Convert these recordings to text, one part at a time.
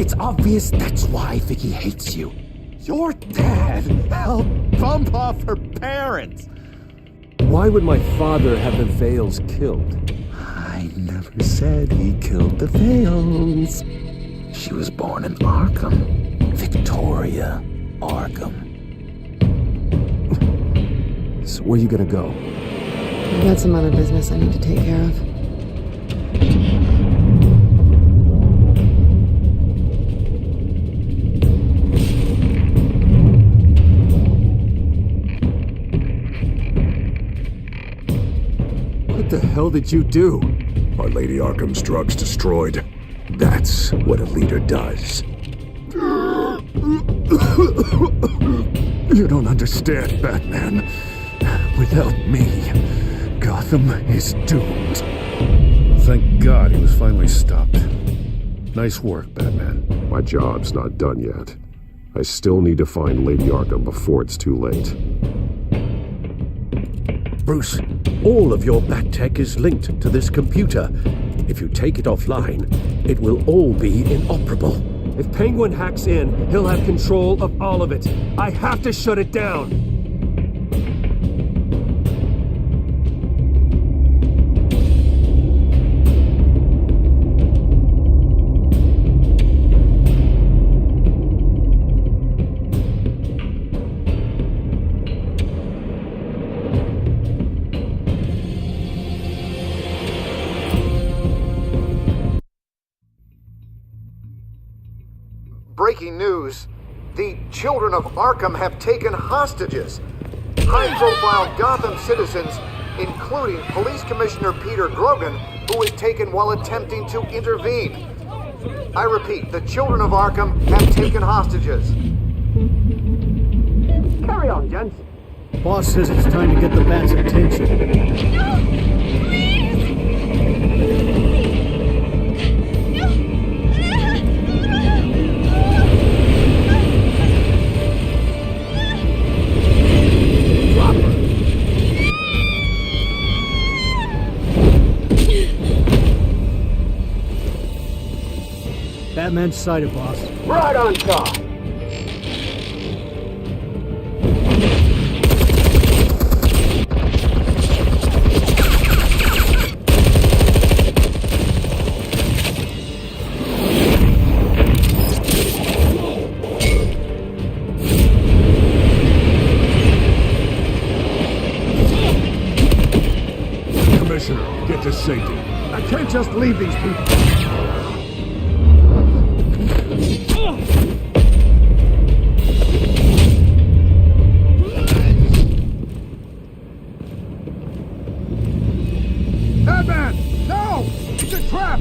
It's obvious that's why Vicky hates you. Your dad helped bump off her parents. Why would my father have the Vales killed? I never said he killed the Vales. She was born in Arkham. Victoria Arkham. So where you gonna go? I've got some other business I need to take care of. What the hell did you do? Our Lady Arkham's drugs destroyed. That's what a leader does. You don't understand, Batman. Without me, Gotham is doomed. Thank God he was finally stopped. Nice work, Batman. My job's not done yet. I still need to find Lady Arkham before it's too late. Bruce, all of your Bat-Tech is linked to this computer. If you take it offline, it will all be inoperable. If Penguin hacks in, he'll have control of all of it. I have to shut it down. Breaking news. The children of Arkham have taken hostages. High-profile Gotham citizens, including Police Commissioner Peter Grogan, who was taken while attempting to intervene. I repeat, the children of Arkham have taken hostages. Carry on, gents. Boss says it's time to get the Bat's attention. No! Please! Batman's sighted, boss. Right on top. Commissioner, get to safety. I can't just leave these people. Batman! No! It's a trap!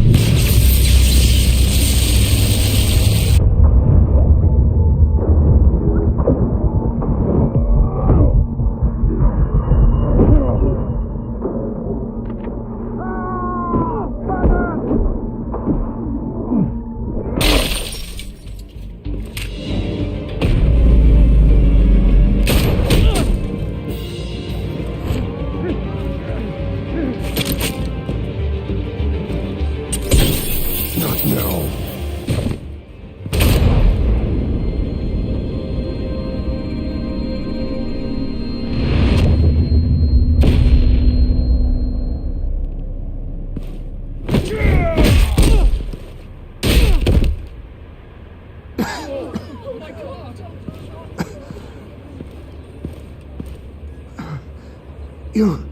You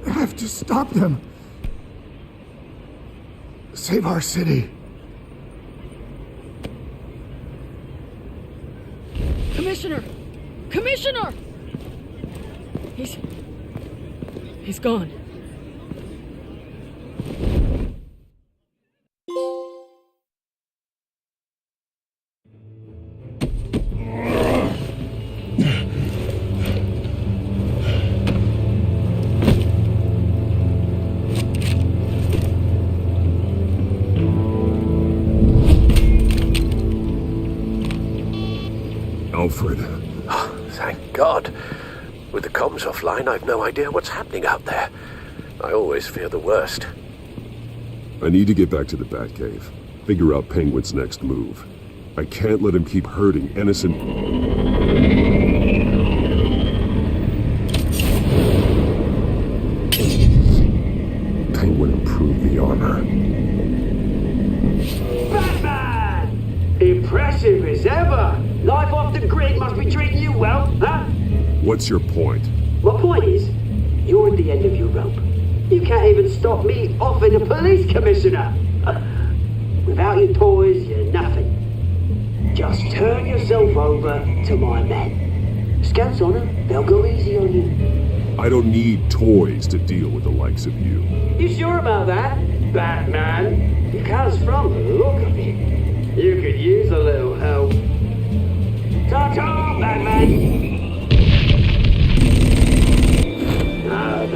have to stop them. Save our city. Commissioner! Commissioner! He's gone. Alfred. Thank God. With the comms offline, I've no idea what's happening out there. I always fear the worst. I need to get back to the Batcave. Figure out Penguin's next move. I can't let him keep hurting innocent... Penguin improved the armor. Batman! Impressive as ever! Life off the grid must be treating you well, huh? What's your point? My point is, you're at the end of your rope. You can't even stop me offing a police commissioner. Without your toys, you're nothing. Just turn yourself over to my men. Scouts on them, they'll go easy on you. I don't need toys to deal with the likes of you. You sure about that, Batman? Because from the look of it, you could use a little help. Ta-ta, Batman! No,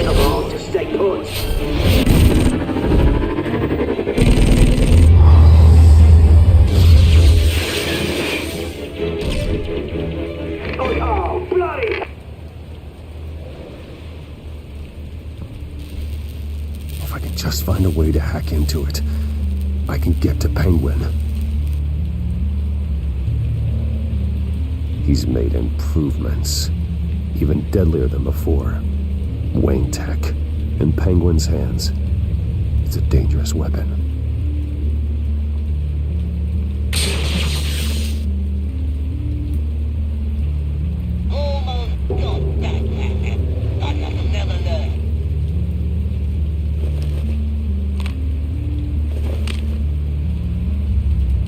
come on, just stay put. Oh, bloody! If I can just find a way to hack into it, I can get to Penguin. He's made improvements, even deadlier than before. Wayne Tech, in Penguin's hands. It's a dangerous weapon.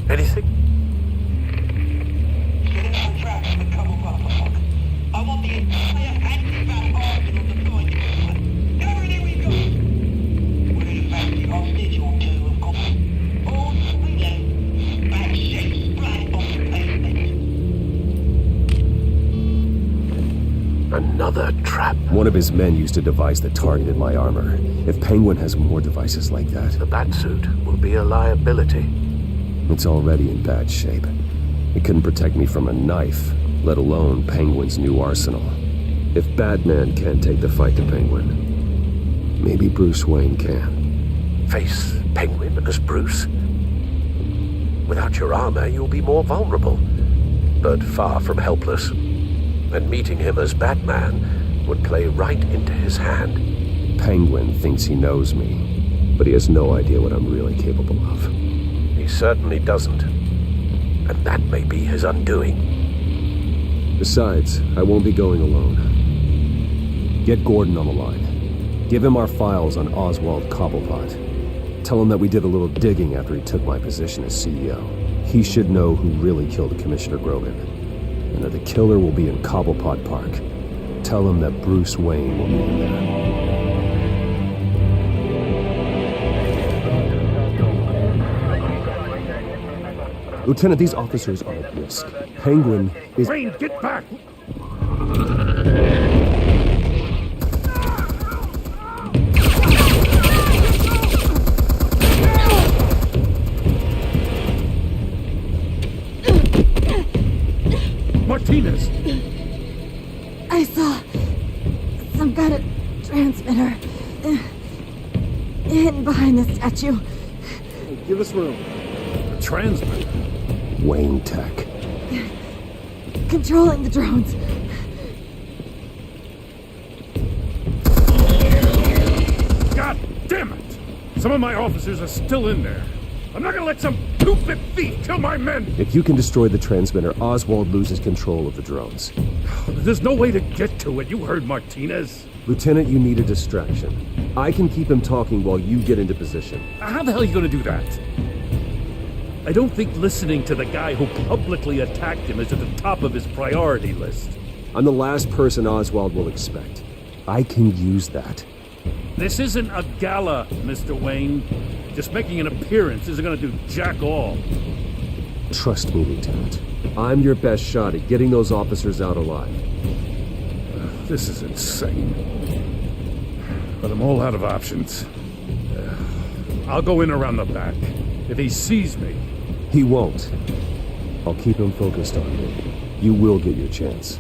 Anything? I want the entire anti-bat arsenal deployed. Everything we've got. We're in fact the hostage or two, of course. All we left. Bad shit splat on the pavement. Another trap. One of his men used a device that targeted my armor. If Penguin has more devices like that... The Batsuit will be a liability. It's already in bad shape. It couldn't protect me from a knife, let alone Penguin's new arsenal. If Batman can't take the fight to Penguin, maybe Bruce Wayne can. Face Penguin as Bruce? Without your armor, you'll be more vulnerable, but far from helpless. And meeting him as Batman would play right into his hand. Penguin thinks he knows me, but he has no idea what I'm really capable of. He certainly doesn't. And that may be his undoing. Besides, I won't be going alone. Get Gordon on the line. Give him our files on Oswald Cobblepot. Tell him that we did a little digging after he took my position as CEO. He should know who really killed Commissioner Grogan, and that the killer will be in Cobblepot Park. Tell him that Bruce Wayne will meet him there. Lieutenant, these officers are at risk. Penguin is... Wayne, get back! Martinez! I saw some kind of transmitter hidden behind the statue. Give us room. A transmitter? Wayne Tech. Controlling the drones. God damn it! Some of my officers are still in there. I'm not gonna let some two-bit thief kill my men! If you can destroy the transmitter, Oswald loses control of the drones. There's no way to get to it. You heard Martinez. Lieutenant, you need a distraction. I can keep him talking while you get into position. How the hell are you gonna do that? I don't think listening to the guy who publicly attacked him is at the top of his priority list. I'm the last person Oswald will expect. I can use that. This isn't a gala, Mr. Wayne. Just making an appearance isn't gonna do jack all. Trust me, Lieutenant. I'm your best shot at getting those officers out alive. This is insane. But I'm all out of options. I'll go in around the back. If he sees me... He won't. I'll keep him focused on me. You will get your chance.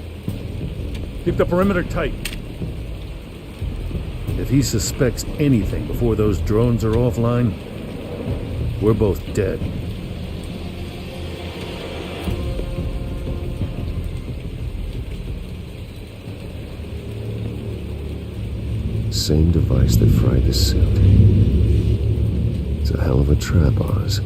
Keep the perimeter tight. If he suspects anything before those drones are offline, we're both dead. Same device that fried the suit. It's a hell of a trap, Oz.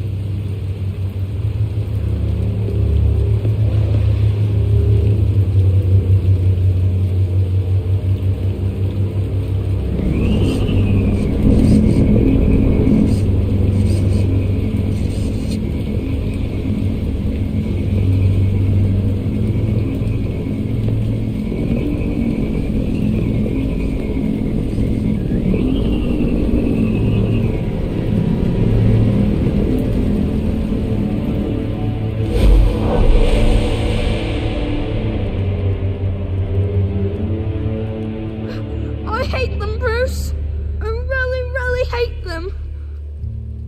I hate them, Bruce. I really, really hate them.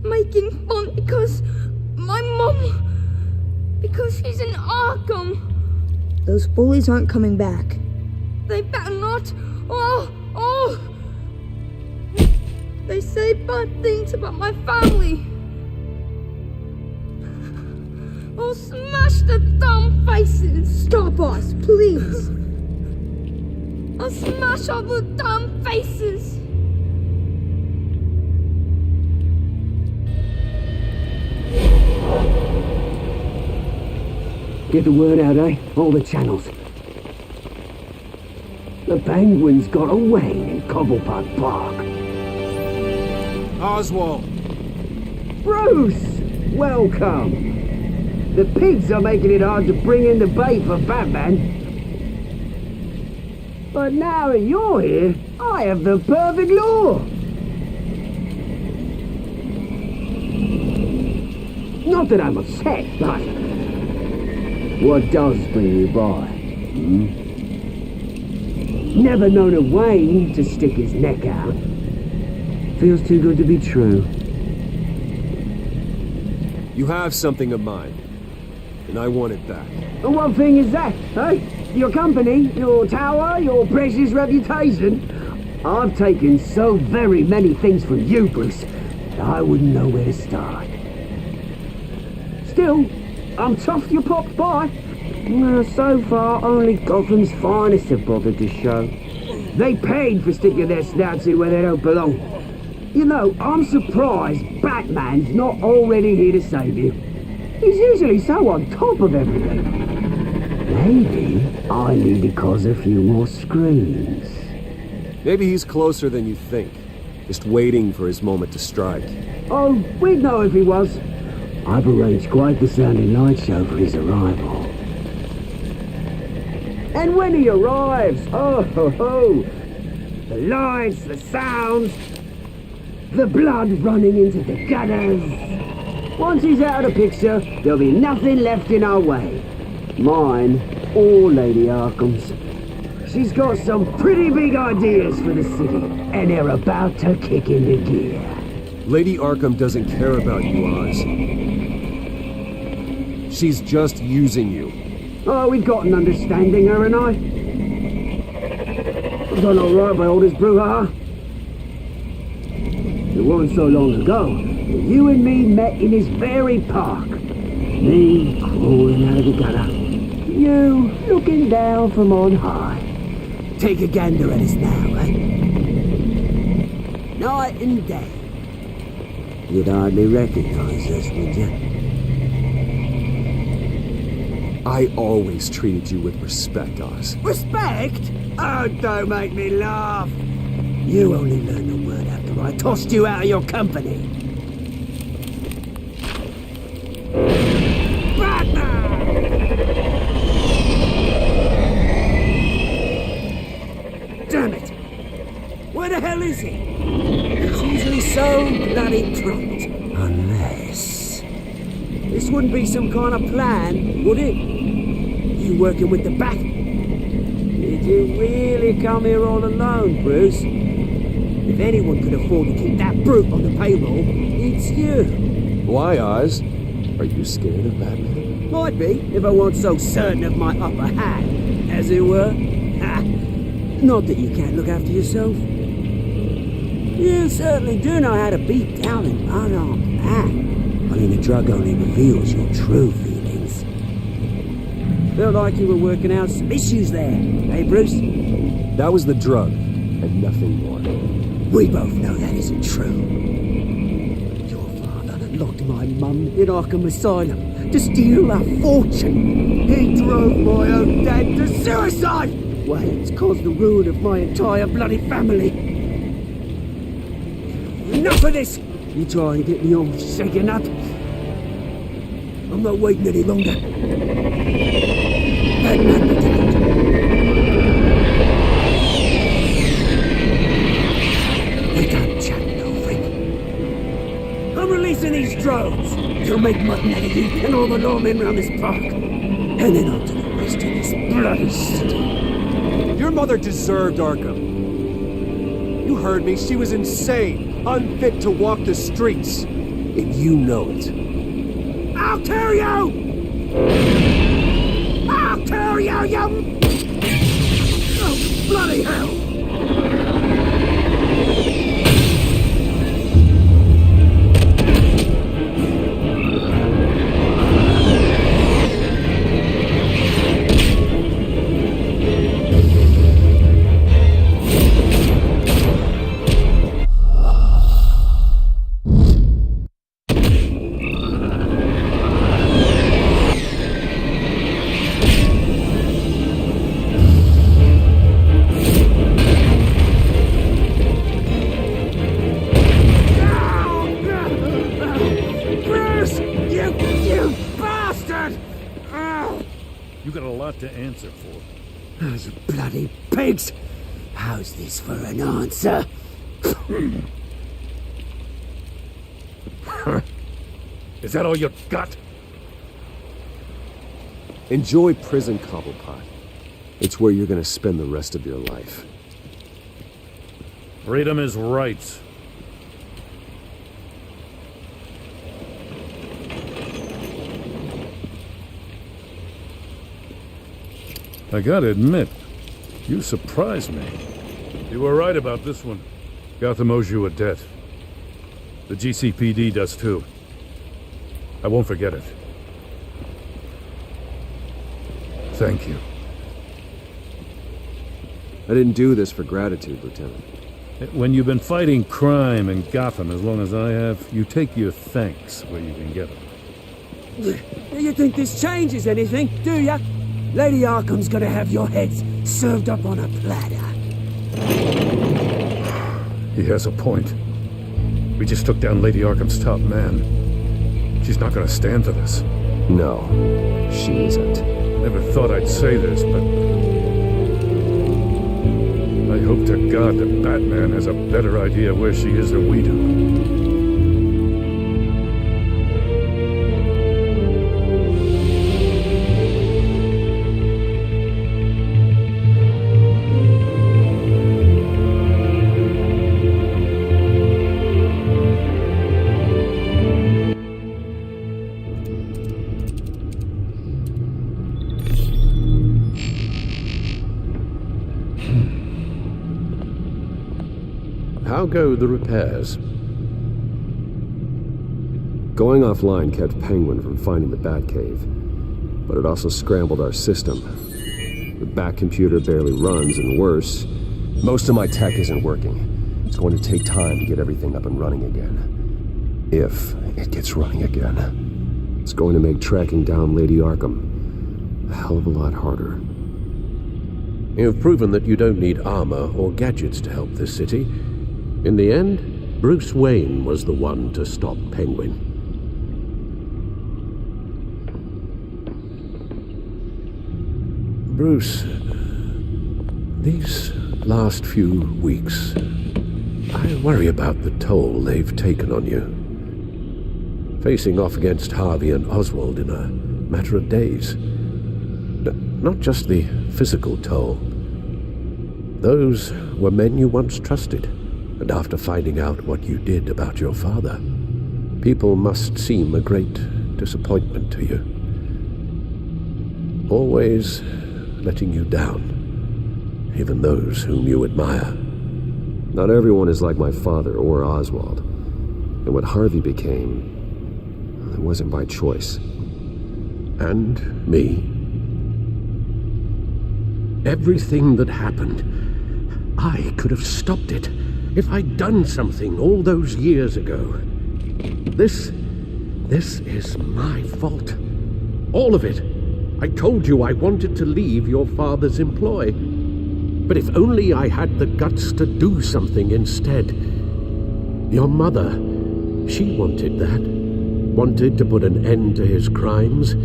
Making fun because my mum, because he's in Arkham. Those bullies aren't coming back. They better not. Oh! They say bad things about my family. I'll smash the dumb faces. Stop us, please. I'll smash all the damn faces! Get the word out, eh? All the channels. The Penguins got away in Cobblepot Park. Oswald! Bruce! Welcome! The pigs are making it hard to bring in the bait for Batman. But now that you're here, I have the perfect lure! Not that I'm upset, but... what does bring you by? Never known a Wayne to stick his neck out. Feels too good to be true. You have something of mine, and I want it back. And what thing is that, eh? Your company, your tower, your precious reputation? I've taken so very many things from you, Bruce, that I wouldn't know where to start. Still, I'm chuffed you popped by. Well, so far, only Gotham's finest have bothered to show. They paid for sticking their snouts in where they don't belong. You know, I'm surprised Batman's not already here to save you. He's usually so on top of everything. Maybe I need to cause a few more screams. Maybe he's closer than you think. Just waiting for his moment to strike. Oh, we'd know if he was. I've arranged quite the sounding light show for his arrival. And when he arrives, oh ho ho! The lights, the sounds, the blood running into the gutters. Once he's out of the picture, there'll be nothing left in our way. Mine or Lady Arkham's. She's got some pretty big ideas for the city, and they're about to kick into gear. Lady Arkham doesn't care about you, Oz. She's just using you. Oh, we've got an understanding, her and I. I've done all right by all this brouhaha. It wasn't so long ago that you and me met in this very park. Me crawling out of the gutter. You looking down from on high. Take a gander at us now, eh? Night and day. You'd hardly recognize us, would you? I always treated you with respect, Oz. Respect? Oh, don't make me laugh. You only learned the word after I tossed you out of your company. Damn it! Where the hell is he? He's usually so bloody prompt. Unless... this wouldn't be some kind of plan, would it? You working with the Bat? Did you really come here all alone, Bruce? If anyone could afford to keep that brute on the payroll, it's you. Why, Oz? Are you scared of Batman? Might be, if I weren't so certain of my upper hand, as it were. Ha! Not that you can't look after yourself. You certainly do know how to beat down an unarmed man. I mean, the drug only reveals your true feelings. Felt like you were working out some issues there, eh, Bruce? That was the drug, and nothing more. We both know that isn't true. Your father locked my mum in Arkham Asylum to steal a fortune. He drove my own dad to suicide! Wayne's caused the ruin of my entire bloody family. Enough of this! You try and get me on shaking up. I'm not waiting any longer. Batman will do it. We don't chat, no freak. I'm releasing these drones. You'll make mutton out of you and all the lawmen around this park. And then on to the rest of this bloody city. Your mother deserved Arkham. You heard me. She was insane, unfit to walk the streets. And you know it. I'll kill you! I'll kill you, you... Oh, bloody hell! You got a lot to answer for. Those bloody pigs! How's this for an answer? Is that all you got? Enjoy prison, Cobblepot. It's where you're gonna spend the rest of your life. Freedom is rights. I gotta admit, you surprised me. You were right about this one. Gotham owes you a debt. The GCPD does too. I won't forget it. Thank you. I didn't do this for gratitude, Lieutenant. When you've been fighting crime in Gotham as long as I have, you take your thanks where you can get them. You think this changes anything, do ya? Lady Arkham's gonna have your heads served up on a platter. He has a point. We just took down Lady Arkham's top man. She's not gonna stand for this. No, she isn't. Never thought I'd say this, but I hope to God that Batman has a better idea where she is than we do. How go the repairs? Going offline kept Penguin from finding the Batcave, but it also scrambled our system. The Bat computer barely runs, and worse, most of my tech isn't working. It's going to take time to get everything up and running again. If it gets running again. It's going to make tracking down Lady Arkham a hell of a lot harder. You've proven that you don't need armor or gadgets to help this city. In the end, Bruce Wayne was the one to stop Penguin. Bruce, these last few weeks, I worry about the toll they've taken on you. Facing off against Harvey and Oswald in a matter of days. Not just the physical toll. Those were men you once trusted. And after finding out what you did about your father, people must seem a great disappointment to you. Always letting you down, even those whom you admire. Not everyone is like my father or Oswald. And what Harvey became, It wasn't by choice. And me. Everything that happened, I could have stopped it if I'd done something all those years ago. This is my fault. All of it. I told you I wanted to leave your father's employ. But if only I had the guts to do something instead. Your mother, she wanted that. Wanted to put an end to his crimes.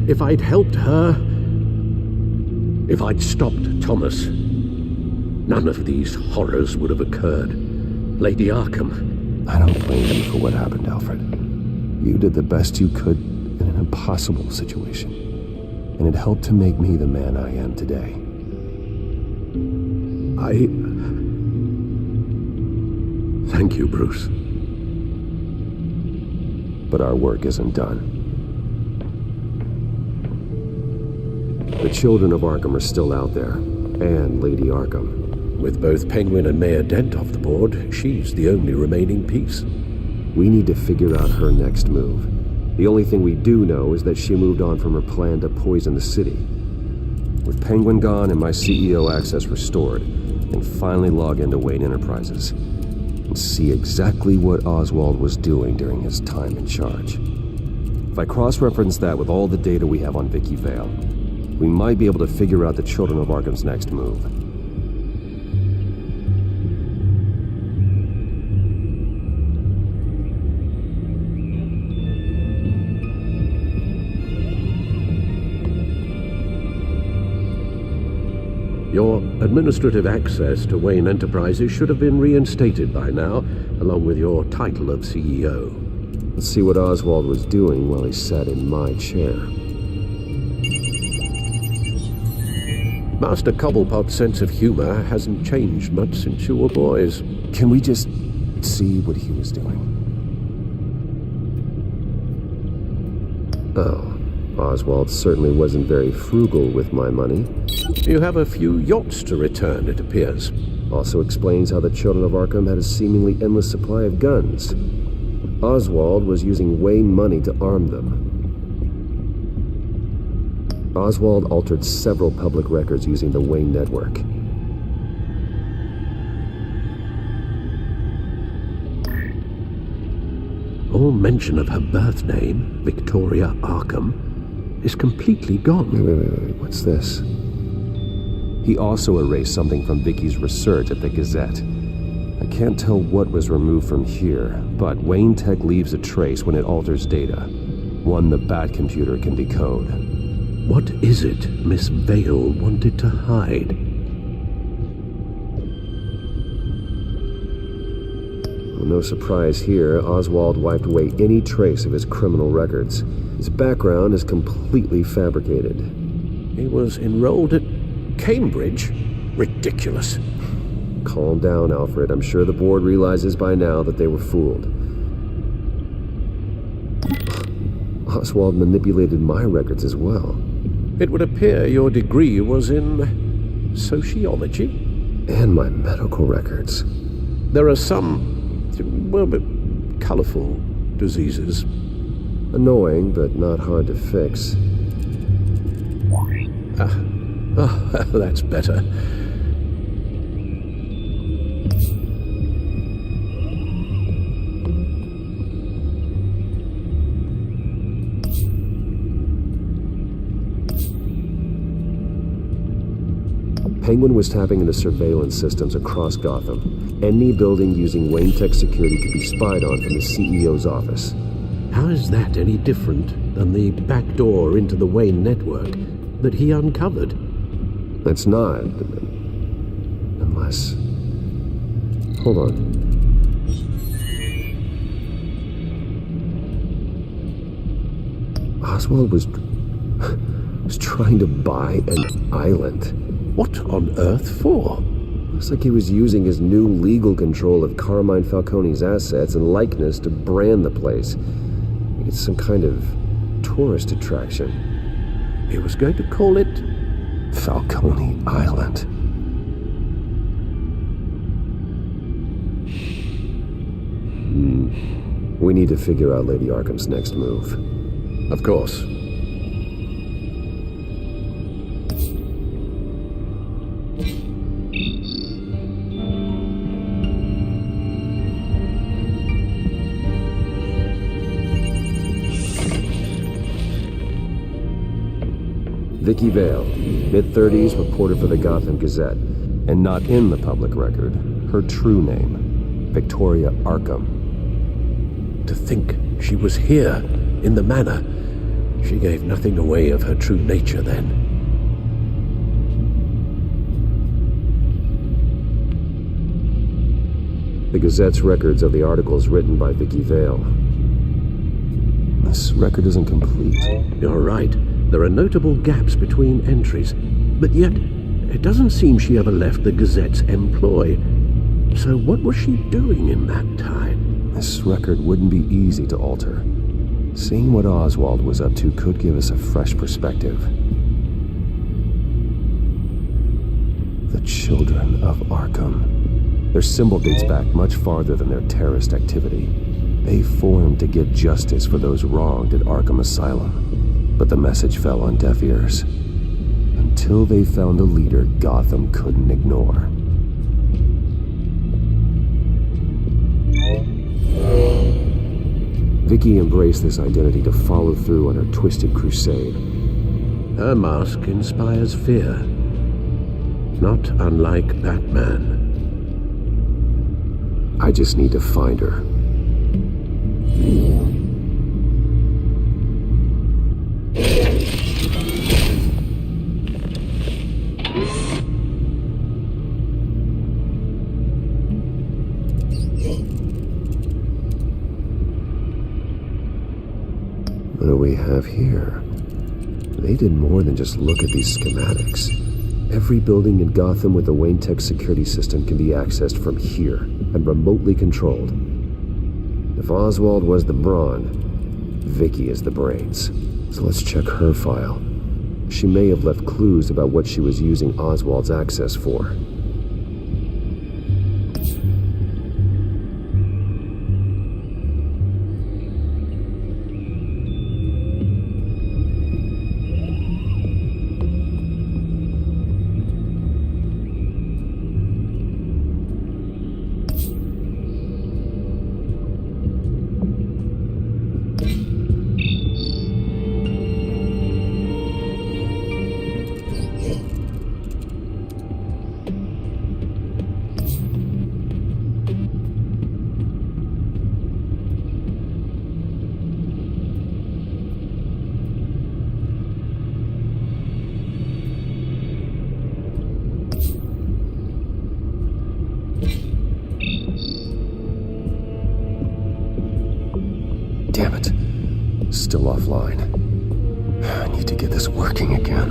If I'd helped her, if I'd stopped Thomas, none of these horrors would have occurred. Lady Arkham. I don't blame you for what happened, Alfred. You did the best you could in an impossible situation. And it helped to make me the man I am today. Thank you, Bruce. But our work isn't done. The children of Arkham are still out there, and Lady Arkham. With both Penguin and Mayor Dent off the board, she's the only remaining piece. We need to figure out her next move. The only thing we do know is that she moved on from her plan to poison the city. With Penguin gone and my CEO access restored, I can finally log into Wayne Enterprises and see exactly what Oswald was doing during his time in charge. If I cross-reference that with all the data we have on Vicky Vale, we might be able to figure out the Children of Arkham's next move. Your administrative access to Wayne Enterprises should have been reinstated by now, along with your title of CEO. Let's see what Oswald was doing while he sat in my chair. Master Cobblepot's sense of humor hasn't changed much since you were boys. Can we just see what he was doing? Oh, Oswald certainly wasn't very frugal with my money. You have a few yachts to return, it appears. Also explains how the Children of Arkham had a seemingly endless supply of guns. Oswald was using Wayne money to arm them. Oswald altered several public records using the Wayne network. All mention of her birth name, Victoria Arkham, is completely gone. Wait, what's this? He also erased something from Vicky's research at the Gazette. I can't tell what was removed from here, but Wayne Tech leaves a trace when it alters data. One the Bat computer can decode. What is it Miss Vale wanted to hide? Well, no surprise here, Oswald wiped away any trace of his criminal records. His background is completely fabricated. He was enrolled at Cambridge? Ridiculous. Calm down, Alfred. I'm sure the board realizes by now that they were fooled. Oswald manipulated my records as well. It would appear your degree was in sociology? And my medical records. There are some, well, but colorful diseases. Annoying, but not hard to fix. That's better. Penguin was tapping into surveillance systems across Gotham. Any building using Wayne Tech security could be spied on from the CEO's office. How is that any different than the back door into the Wayne network that he uncovered? That's not. Unless... Hold on. Oswald was trying to buy an island. What on earth for? Looks like he was using his new legal control of Carmine Falcone's assets and likeness to brand the place. It's some kind of tourist attraction. He was going to call it Falcone Island. We need to figure out Lady Arkham's next move. Of course. Vicky Vale, mid-30s, reporter for the Gotham Gazette, and not in the public record, her true name, Victoria Arkham. To think she was here, in the manor. She gave nothing away of her true nature then. The Gazette's records of the articles written by Vicky Vale. This record isn't complete. You're right. There are notable gaps between entries, but yet it doesn't seem she ever left the Gazette's employ. So what was she doing in that time? This record wouldn't be easy to alter. Seeing what Oswald was up to could give us a fresh perspective. The Children of Arkham. Their symbol dates back much farther than their terrorist activity. They formed to get justice for those wronged at Arkham Asylum. But the message fell on deaf ears. Until they found a leader Gotham couldn't ignore. Vicky embraced this identity to follow through on her twisted crusade. Her mask inspires fear. Not unlike Batman. I just need to find her. What do we have here? They did more than just look at these schematics. Every building in Gotham with a Wayne Tech security system can be accessed from here and remotely controlled. If Oswald was the brawn, Vicky is the brains. So let's check her file. She may have left clues about what she was using Oswald's access for. Damn it. Still offline. I need to get this working again.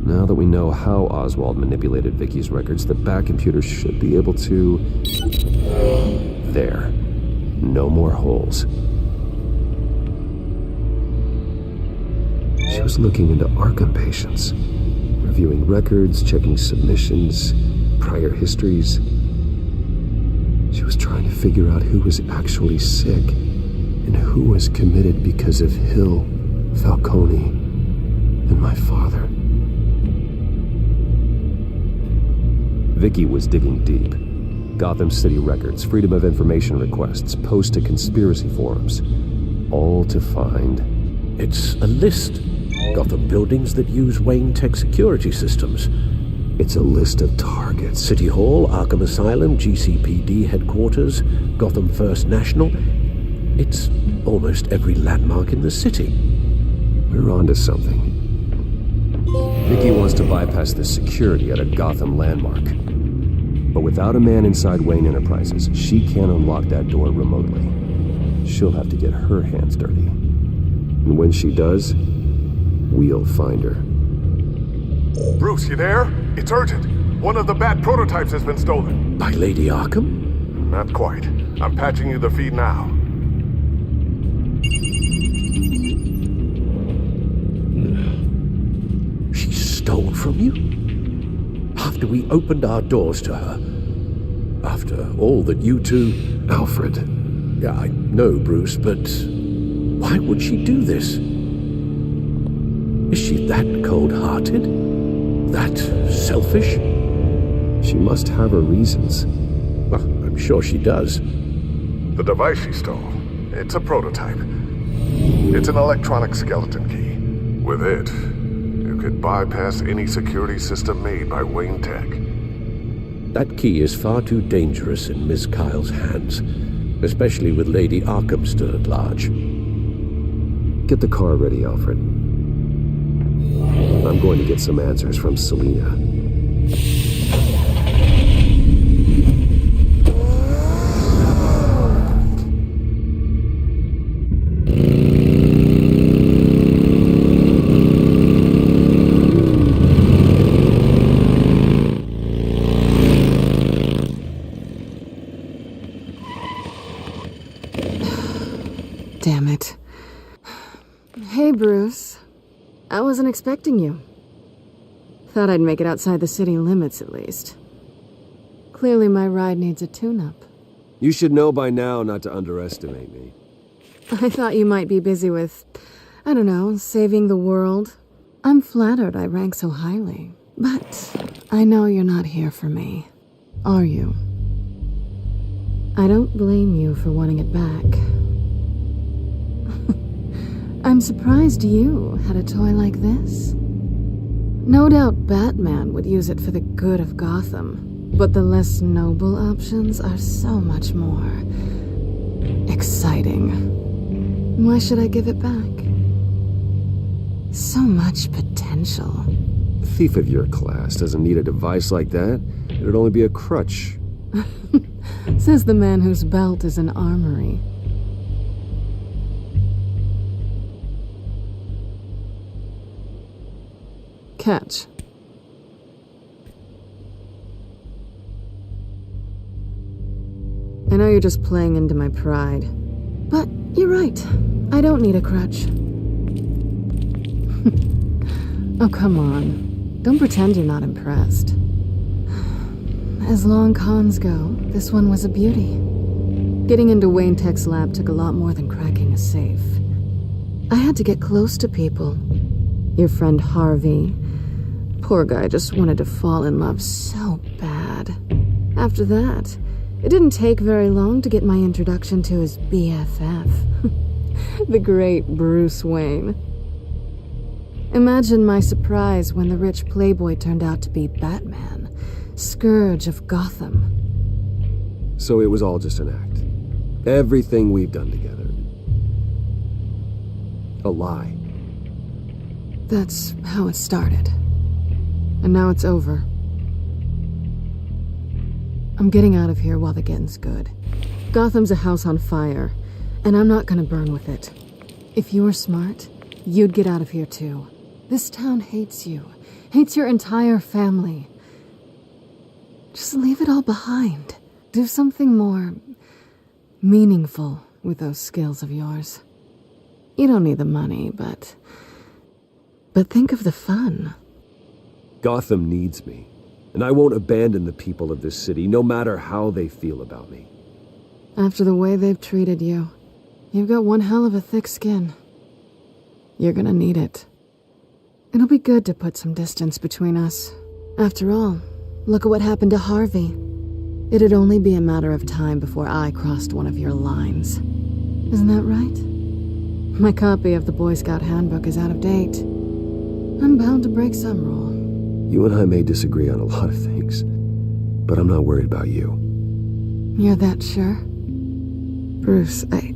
Now that we know how Oswald manipulated Vicky's records, the back computer should be able to... There. No more holes. She was looking into Arkham patients. Reviewing records, checking submissions, prior histories. She was trying to figure out who was actually sick and who was committed because of Hill, Falcone, and my father. Vicky was digging deep. Gotham City records, Freedom of Information requests, posts to conspiracy forums. All to find... It's a list. Gotham buildings that use Wayne Tech security systems. It's a list of targets. City Hall, Arkham Asylum, GCPD headquarters, Gotham First National. It's almost every landmark in the city. We're onto something. Vicky wants to bypass the security at a Gotham landmark. But without a man inside Wayne Enterprises, she can't unlock that door remotely. She'll have to get her hands dirty. And when she does, we'll find her. Bruce, you there? It's urgent. One of the Bat prototypes has been stolen. By Lady Arkham? Not quite. I'm patching you the feed now. She stole from you? after we opened our doors to her. After all that you two... Alfred. Yeah, I know, Bruce, but why would she do this? Is she that cold-hearted? That selfish? She must have her reasons. Well, I'm sure she does. The device she stole, it's a prototype. It's an electronic skeleton key. With it, you could bypass any security system made by Wayne Tech. That key is far too dangerous in Miss Kyle's hands, especially with Lady Arkham still at large. Get the car ready, Alfred. I'm going to get some answers from Selina. Damn it. Hey, Bruce. I wasn't expecting you. Thought I'd make it outside the city limits, at least. Clearly my ride needs a tune-up. You should know by now not to underestimate me. I thought you might be busy with, I don't know, saving the world. I'm flattered I rank so highly. But I know you're not here for me. Are you? I don't blame you for wanting it back. I'm surprised you had a toy like this. No doubt Batman would use it for the good of Gotham, but the less noble options are so much more exciting. Why should I give it back? So much potential. A thief of your class doesn't need a device like that. It'd only be a crutch. Says the man whose belt is an armory. Catch. I know you're just playing into my pride, but you're right. I don't need a crutch. Oh, come on. Don't pretend you're not impressed. As long cons go, this one was a beauty. Getting into Wayne Tech's lab took a lot more than cracking a safe. I had to get close to people. Your friend Harvey. Poor guy just wanted to fall in love so bad. After that, it didn't take very long to get my introduction to his BFF. The great Bruce Wayne. Imagine my surprise when the rich playboy turned out to be Batman, Scourge of Gotham. So it was all just an act. Everything we've done together. A lie. That's how it started. And now it's over. I'm getting out of here while the getting's good. Gotham's a house on fire, and I'm not gonna burn with it. If you were smart, you'd get out of here too. This town hates you. Hates your entire family. Just leave it all behind. Do something more meaningful with those skills of yours. You don't need the money, but think of the fun. Gotham needs me, and I won't abandon the people of this city, no matter how they feel about me. After the way they've treated you, you've got one hell of a thick skin. You're gonna need it. It'll be good to put some distance between us. After all, look at what happened to Harvey. It'd only be a matter of time before I crossed one of your lines. Isn't that right? My copy of the Boy Scout Handbook is out of date. I'm bound to break some rule. You and I may disagree on a lot of things, but I'm not worried about you. You're that sure? Bruce, I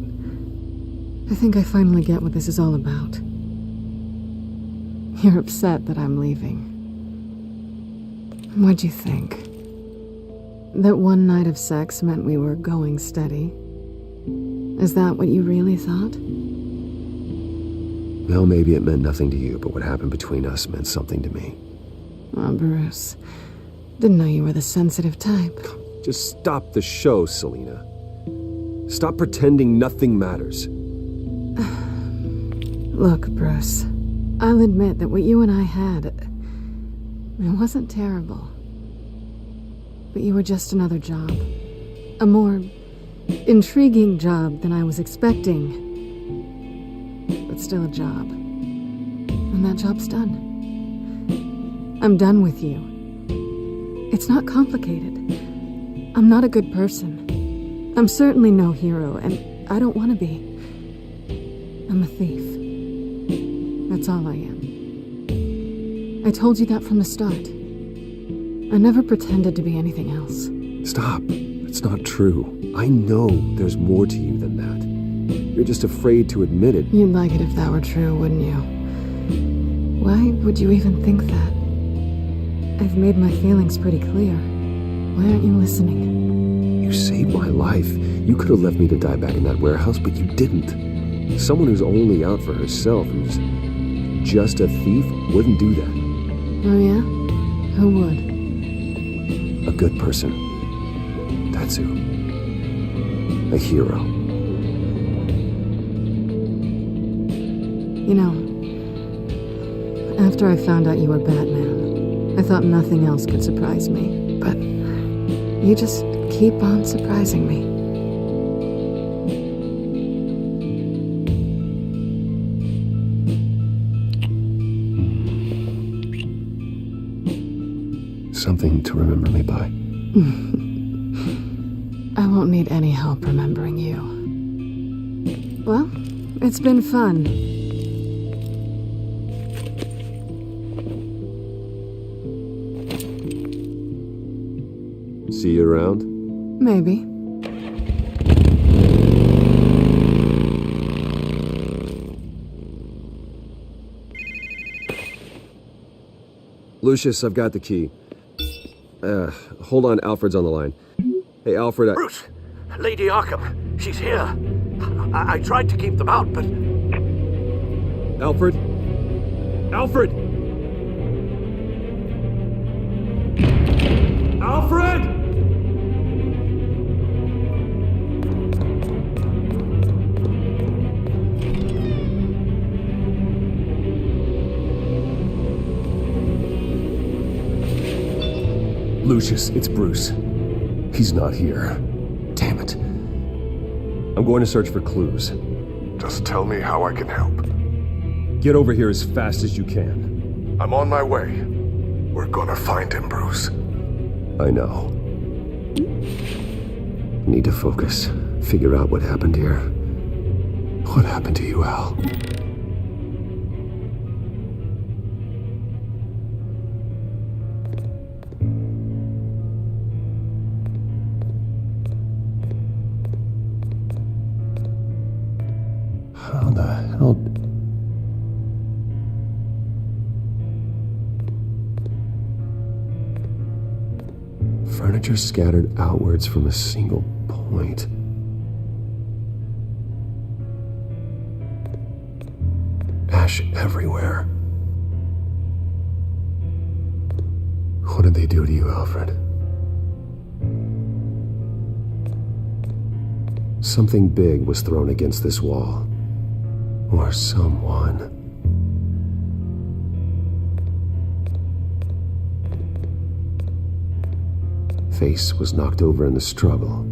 think I finally get what this is all about. You're upset that I'm leaving. What'd you think? That one night of sex meant we were going steady? Is that what you really thought? Well, maybe it meant nothing to you, but what happened between us meant something to me. Oh, Bruce. Didn't know you were the sensitive type. Just stop the show, Selina. Stop pretending nothing matters. Look, Bruce. I'll admit that what you and I had, it wasn't terrible. but you were just another job. A more intriguing job than I was expecting. But still a job. And that job's done. I'm done with you. It's not complicated. I'm not a good person. I'm certainly no hero, and I don't want to be. I'm a thief. That's all I am. I told you that from the start. I never pretended to be anything else. Stop. It's not true. I know there's more to you than that. You're just afraid to admit it. You'd like it if that were true, wouldn't you? Why would you even think that? I've made my feelings pretty clear. Why aren't you listening? You saved my life. You could have left me to die back in that warehouse, but you didn't. Someone who's only out for herself, who's just a thief, wouldn't do that. Oh yeah? Who would? A good person. That's who. A hero. You know, after I found out you were Batman, I thought nothing else could surprise me. But you just keep on surprising me. Something to remember me by. I won't need any help remembering you. Well, it's been fun. See you around? Maybe. Lucius, I've got the key. Hold on, Alfred's on the line. Hey, Alfred, Bruce! Lady Arkham, she's here. I tried to keep them out, but... Alfred? Alfred! Alfred! Lucius, it's Bruce. He's not here. Damn it. I'm going to search for clues. Just tell me how I can help. Get over here as fast as you can. I'm on my way. We're gonna find him, Bruce. I know. Need to focus. Figure out what happened here. What happened to you, Al? How the hell... Furniture scattered outwards from a single point. Ash everywhere. What did they do to you, Alfred? Something big was thrown against this wall. Or someone. Face was knocked over in the struggle.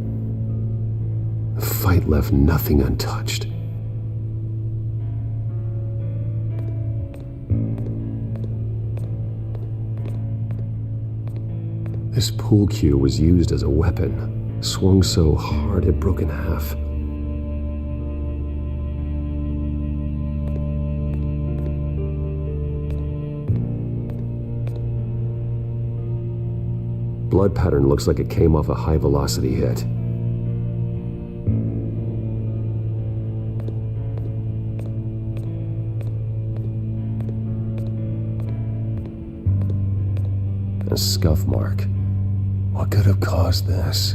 The fight left nothing untouched. This pool cue was used as a weapon, swung so hard it broke in half. Blood pattern looks like it came off a high-velocity hit. A scuff mark. What could have caused this?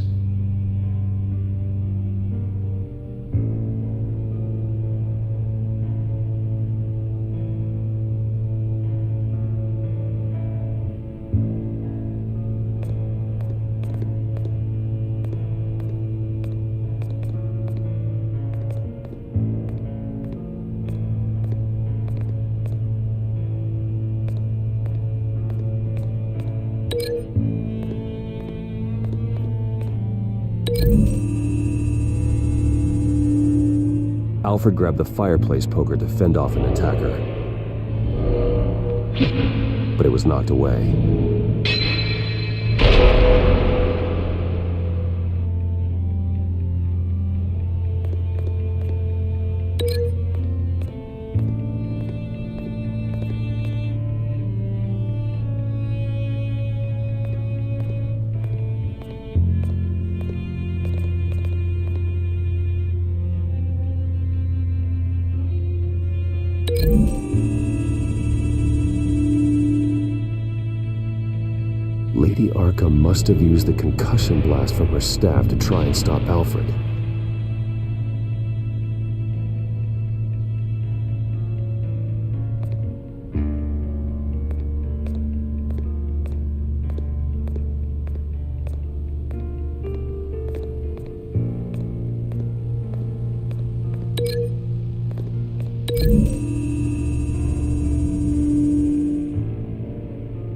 Alfred grabbed the fireplace poker to fend off an attacker, but it was knocked away. Lady Arkham must have used the concussion blast from her staff to try and stop Alfred.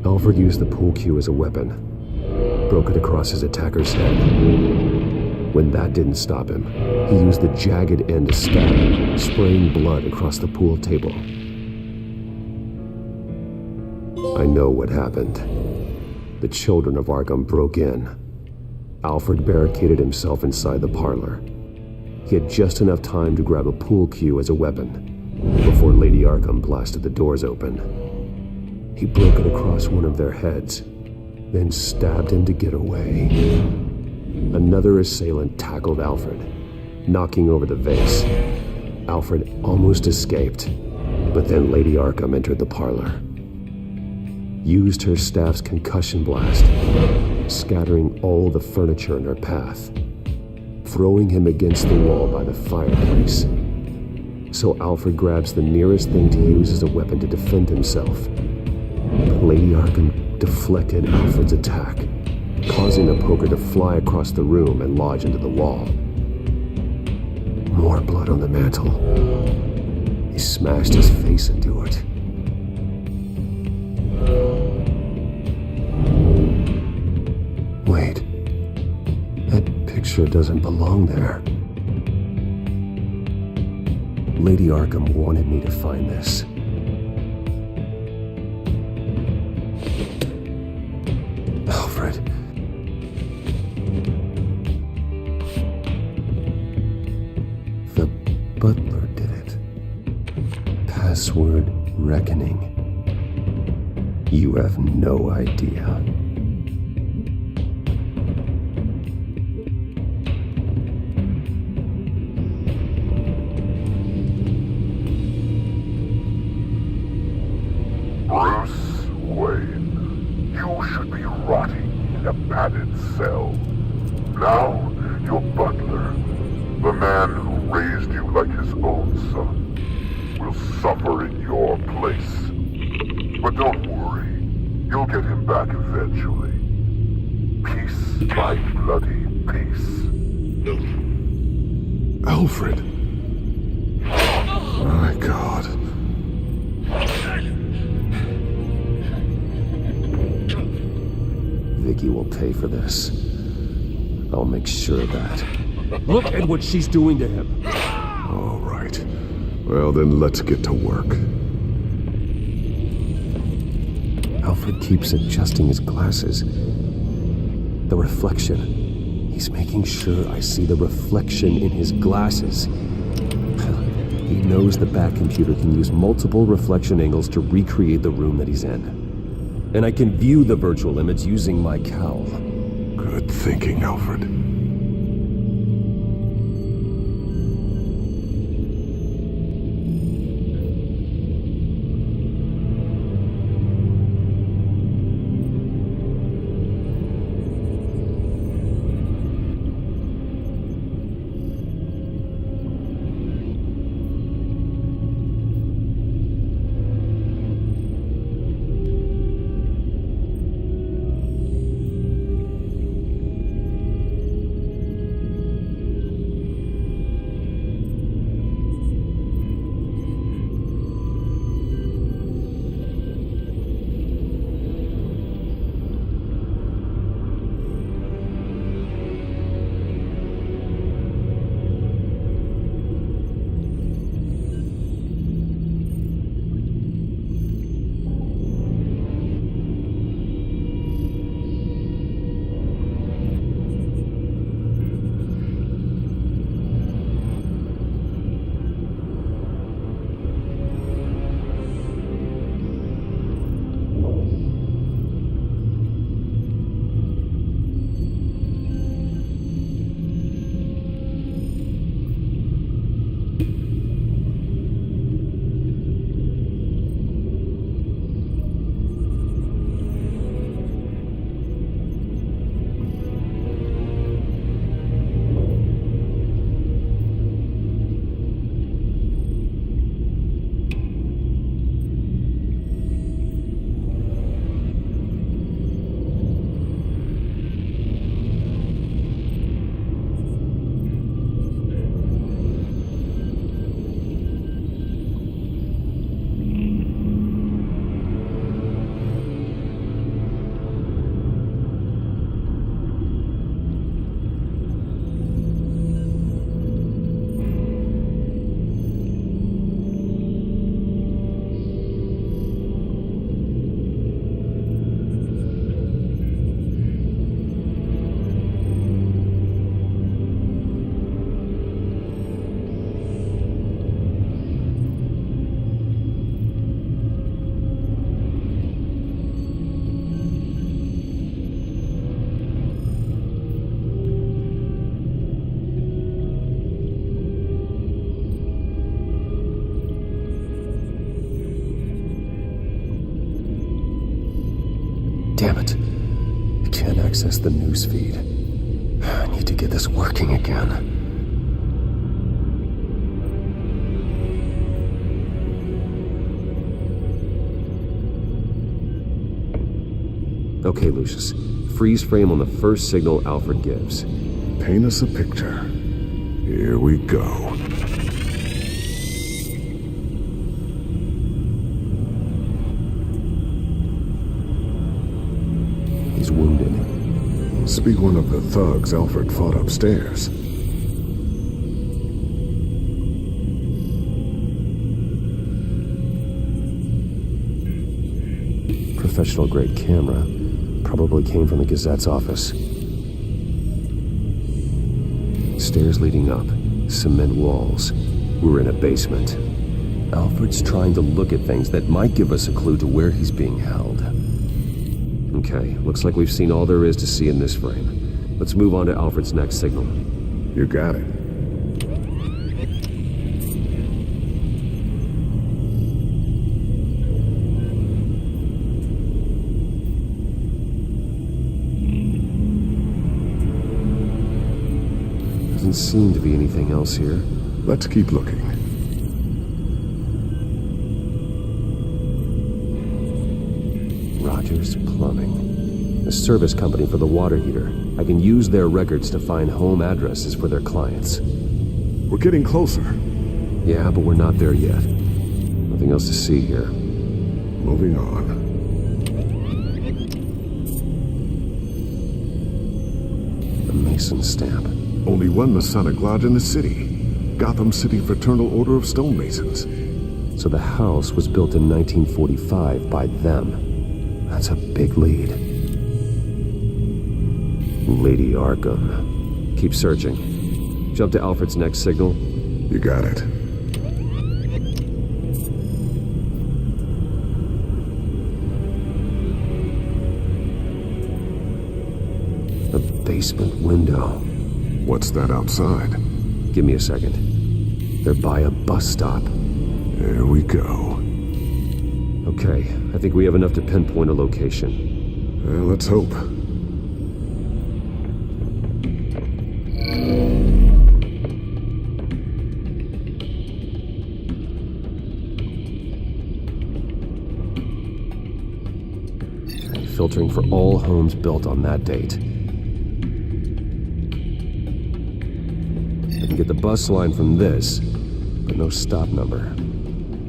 Alfred used the pool cue as a weapon, broke it across his attacker's head. When that didn't stop him, he used the jagged end to stab him, spraying blood across the pool table. I know what happened. The children of Arkham broke in. Alfred barricaded himself inside the parlor. He had just enough time to grab a pool cue as a weapon before Lady Arkham blasted the doors open. He broke it across one of their heads, then stabbed him to get away. Another assailant tackled Alfred, knocking over the vase. Alfred almost escaped, but then Lady Arkham entered the parlor. Used her staff's concussion blast, scattering all the furniture in her path, throwing him against the wall by the fireplace. So Alfred grabs the nearest thing to use as a weapon to defend himself. But Lady Arkham deflected Alfred's attack, causing the poker to fly across the room and lodge into the wall. More blood on the mantel. He smashed his face into it. Wait. That picture doesn't belong there. Lady Arkham wanted me to find this. Alfred. The butler did it. Password reckoning. You have no idea. Bruce Wayne, you should be rotting in a padded cell. Now, your butler, the man who raised you like his own son, will suffer in your place. But don't worry, you'll get him back eventually. Peace, my bloody peace. Alfred. My God. Vicky will pay for this. I'll make sure of that. Look at what she's doing to him. All right. Well, then let's get to work. Alfred keeps adjusting his glasses. The reflection. He's making sure I see the reflection in his glasses. He knows the Batcomputer can use multiple reflection angles to recreate the room that he's in. And I can view the virtual image using my cowl. Good thinking, Alfred. can't access the newsfeed. I need to get this working again. Okay, Lucius. Freeze frame on the first signal Alfred gives. Paint us a picture. Here we go. He's wounded. Must be one of the thugs Alfred fought upstairs. Professional-grade camera. Probably came from the Gazette's office. Stairs leading up. Cement walls. We're in a basement. Alfred's trying to look at things that might give us a clue to where he's being held. Okay, looks like we've seen all there is to see in this frame. Let's move on to Alfred's next signal. You got it. Doesn't seem to be anything else here. Let's keep looking. Rogers Plumbing. A service company for the water heater. I can use their records to find home addresses for their clients. We're getting closer. Yeah, but we're not there yet. Nothing else to see here. Moving on. The Mason stamp. Only one Masonic lodge in the city. Gotham City Fraternal Order of Stonemasons. So the house was built in 1945 by them. That's a big lead. Lady Arkham. Keep searching. Jump to Alfred's next signal. You got it. The basement window. What's that outside? Give me a second. They're by a bus stop. There we go. Okay, I think we have enough to pinpoint a location. Well, let's hope. Okay, filtering for all homes built on that date. I can get the bus line from this, but no stop number.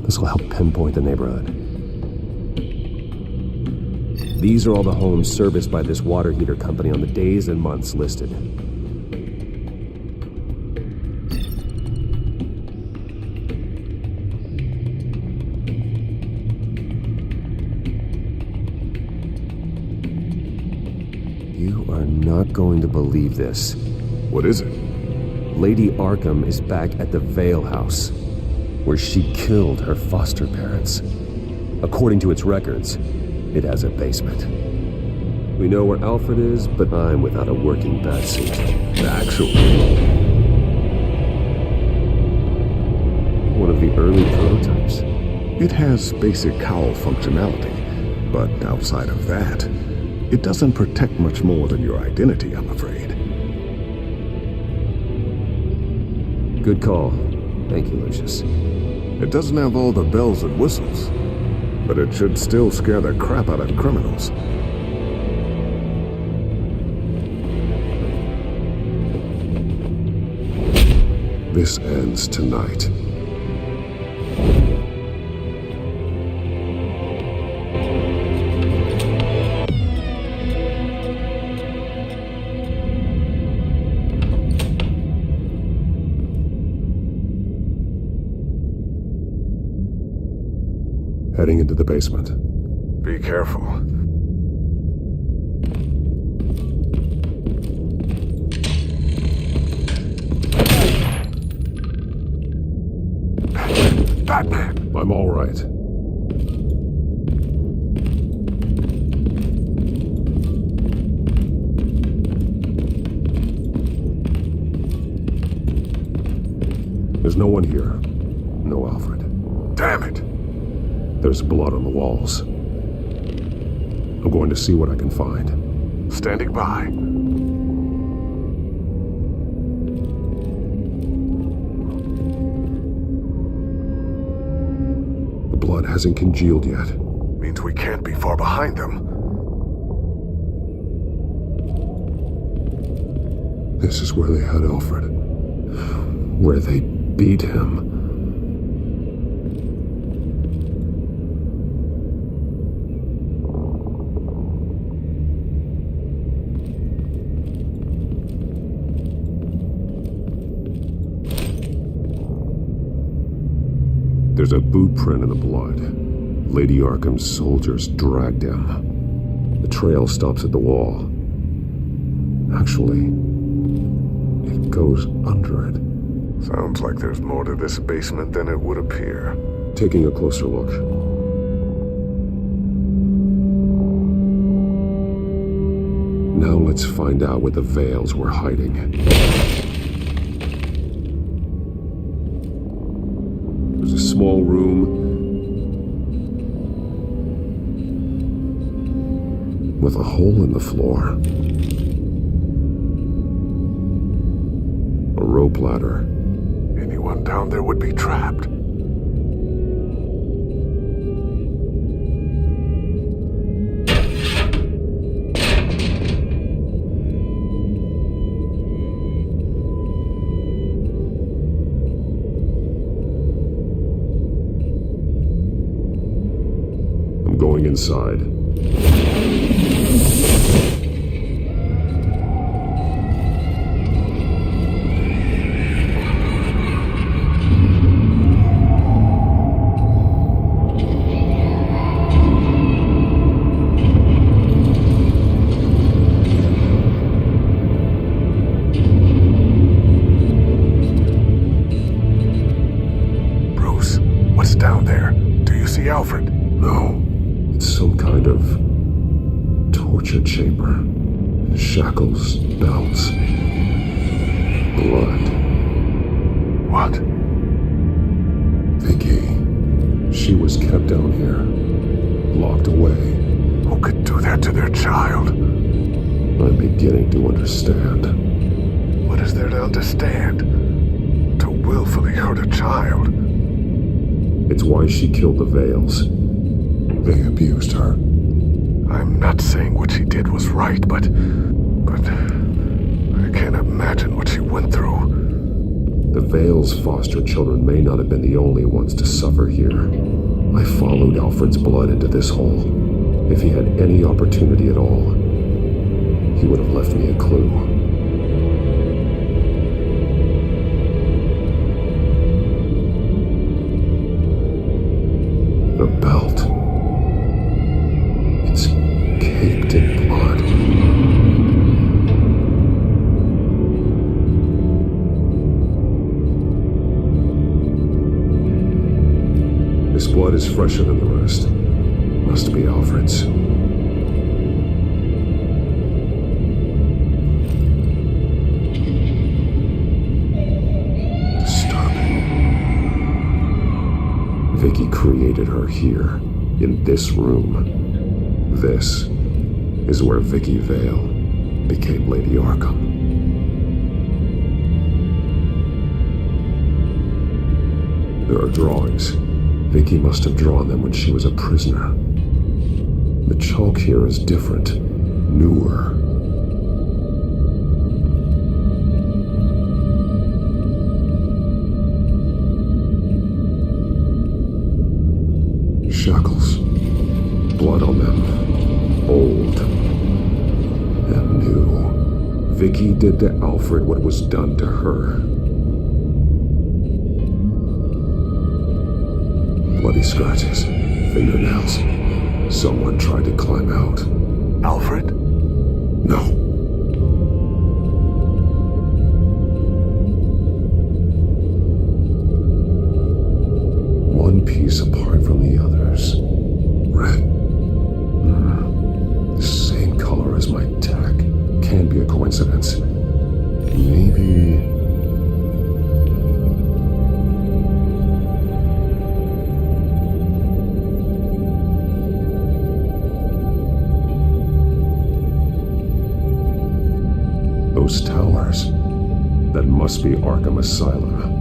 This will help pinpoint the neighborhood. These are all the homes serviced by this water heater company on the days and months listed. You are not going to believe this. What is it? Lady Arkham is back at the Vale House, where she killed her foster parents. According to its records, it has a basement. We know where Alfred is, but I'm without a working batsuit. Actually, one of the early prototypes. it has basic cowl functionality, but outside of that, it doesn't protect much more than your identity, I'm afraid. Good call. Thank you, Lucius. It doesn't have all the bells and whistles, but it should still scare the crap out of criminals. This ends tonight. Heading into the basement. Be careful. Batman! I'm all right. There's no one here. No Alfred. Damn it! There's blood on the walls. I'm going to see what I can find. standing by. The blood hasn't congealed yet. Means we can't be far behind them. This is where they had Alfred. Where they beat him. There's a boot print in the blood. Lady Arkham's soldiers dragged him. The trail stops at the wall. Actually, it goes under it. Sounds like there's more to this basement than it would appear. Taking a closer look. Now let's find out where the Veils were hiding. There's a small room with a hole in the floor. A rope ladder. Anyone down there would be trapped. I'm going inside. Bruce, what's down there? Do you see Alfred? No. It's some kind of torture chamber. Shackles, belts, blood. What? Vicky. She was kept down here, locked away. Who could do that to their child? I'm beginning to understand. What is there to understand? To willfully hurt a child? It's why she killed the Veils. They abused her. I'm not saying what she did was right, but I can't imagine what she went through. The Veils' foster children may not have been the only ones to suffer here. I followed Alfred's blood into this hole. If he had any opportunity at all, he would have left me a clue. The belt. It's caked in blood. This blood is fresher than the rest. Must be Alfred's. Disturbing. Vicky created her here, in this room. This is where Vicky Vale became Lady Arkham. There are drawings. Vicky must have drawn them when she was a prisoner. The chalk here is different, newer. Shackles. Blood on them. Old. And new. Vicky did to Alfred what was done to her. Bloody scratches. Fingernails. Someone tried to climb out. Alfred? No. One piece apart from the others. Red. Same color as my tech. Can't be a coincidence. Maybe... those towers. That must be Arkham Asylum.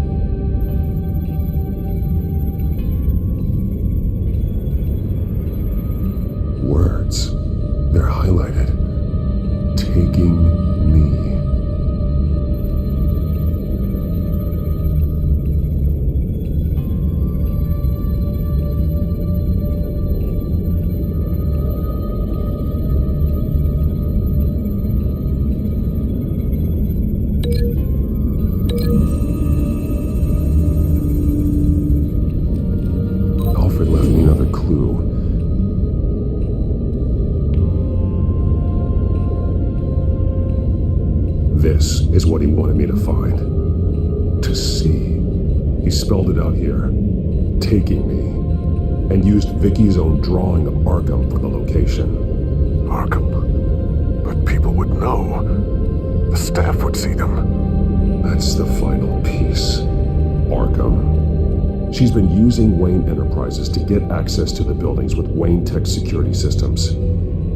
Words. They're highlighted. Taking me. Alfred left me another clue. This is what he wanted me to find. To see. He spelled it out here. Taking me. And used Vicky's own drawing of Arkham for the location. Arkham. But people would know. The staff would see them. That's the final piece. Arkham. She's been using Wayne Enterprises to get access to the buildings with Wayne Tech security systems,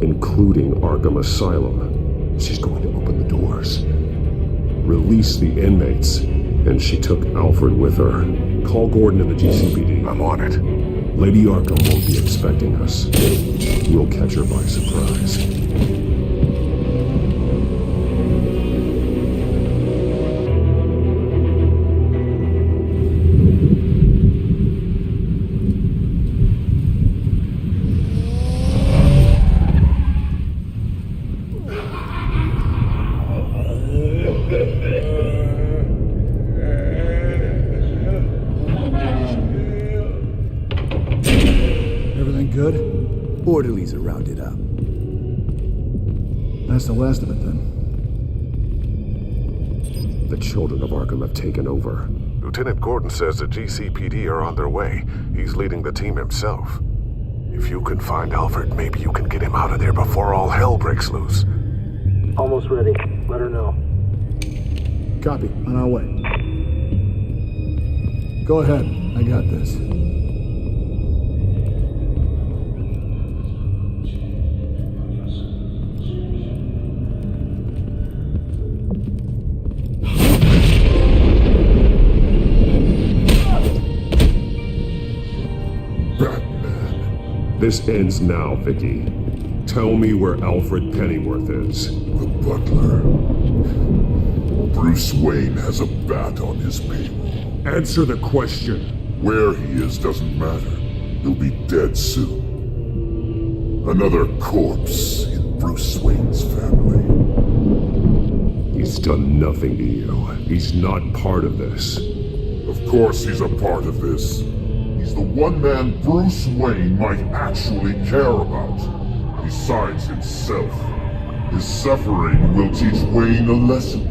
including Arkham Asylum. She's going to open the doors, release the inmates, and she took Alfred with her. Call Gordon and the GCPD. I'm on it. Lady Arkham won't be expecting us. We'll catch her by surprise. Orderlies are rounded up. That's the last of it, then. The children of Arkham have taken over. Lieutenant Gordon says the GCPD are on their way. He's leading the team himself. If you can find Alfred, maybe you can get him out of there before all hell breaks loose. Almost ready. Let her know. Copy. On our way. Go ahead. I got this. This ends now, Vicky. Tell me where Alfred Pennyworth is. The butler. Bruce Wayne has a bat on his payroll. Answer the question. Where he is doesn't matter. He'll be dead soon. Another corpse in Bruce Wayne's family. He's done nothing to you. He's not part of this. Of course he's a part of this. He's the one man Bruce Wayne might actually care about. Besides himself. His suffering will teach Wayne a lesson.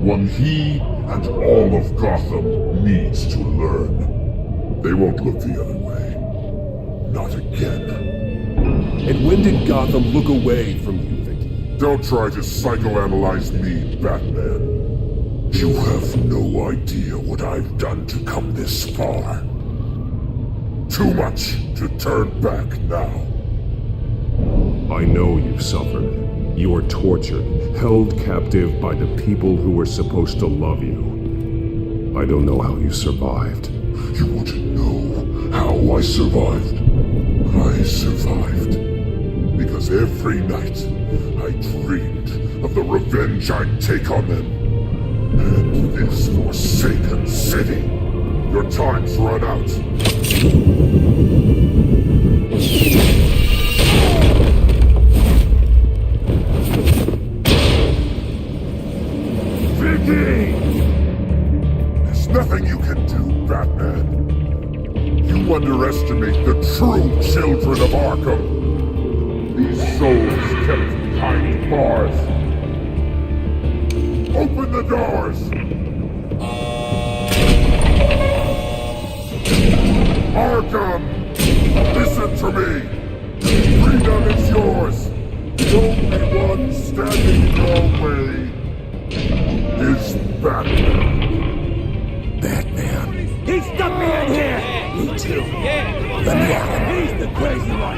One he and all of Gotham needs to learn. They won't look the other way. Not again. And when did Gotham look away from you, Vicky? Don't try to psychoanalyze me, Batman. You have no idea what I've done to come this far. Too much to turn back now. I know you've suffered. You were tortured, held captive by the people who were supposed to love you. I don't know how you survived. You want to know how I survived? I survived because every night I dreamed of the revenge I'd take on them. And this forsaken city. Your time's run out. Vicky! There's nothing you can do, Batman. You underestimate the true children of Arkham. These souls kept behind bars. Open the doors! Arkham! Listen to me! Freedom is yours! The only one standing in your way is Batman. Batman. He stuck me in here! Me too. Yeah. Let me out. He's the crazy one.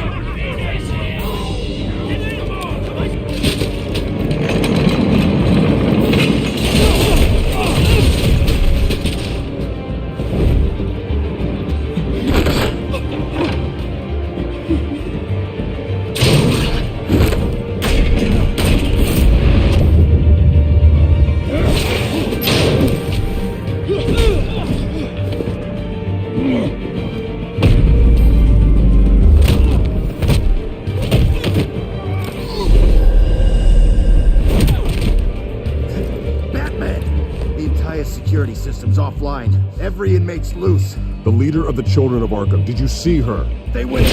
security system's offline. Every inmate's loose. The leader of the Children of Arkham, did you see her? They went...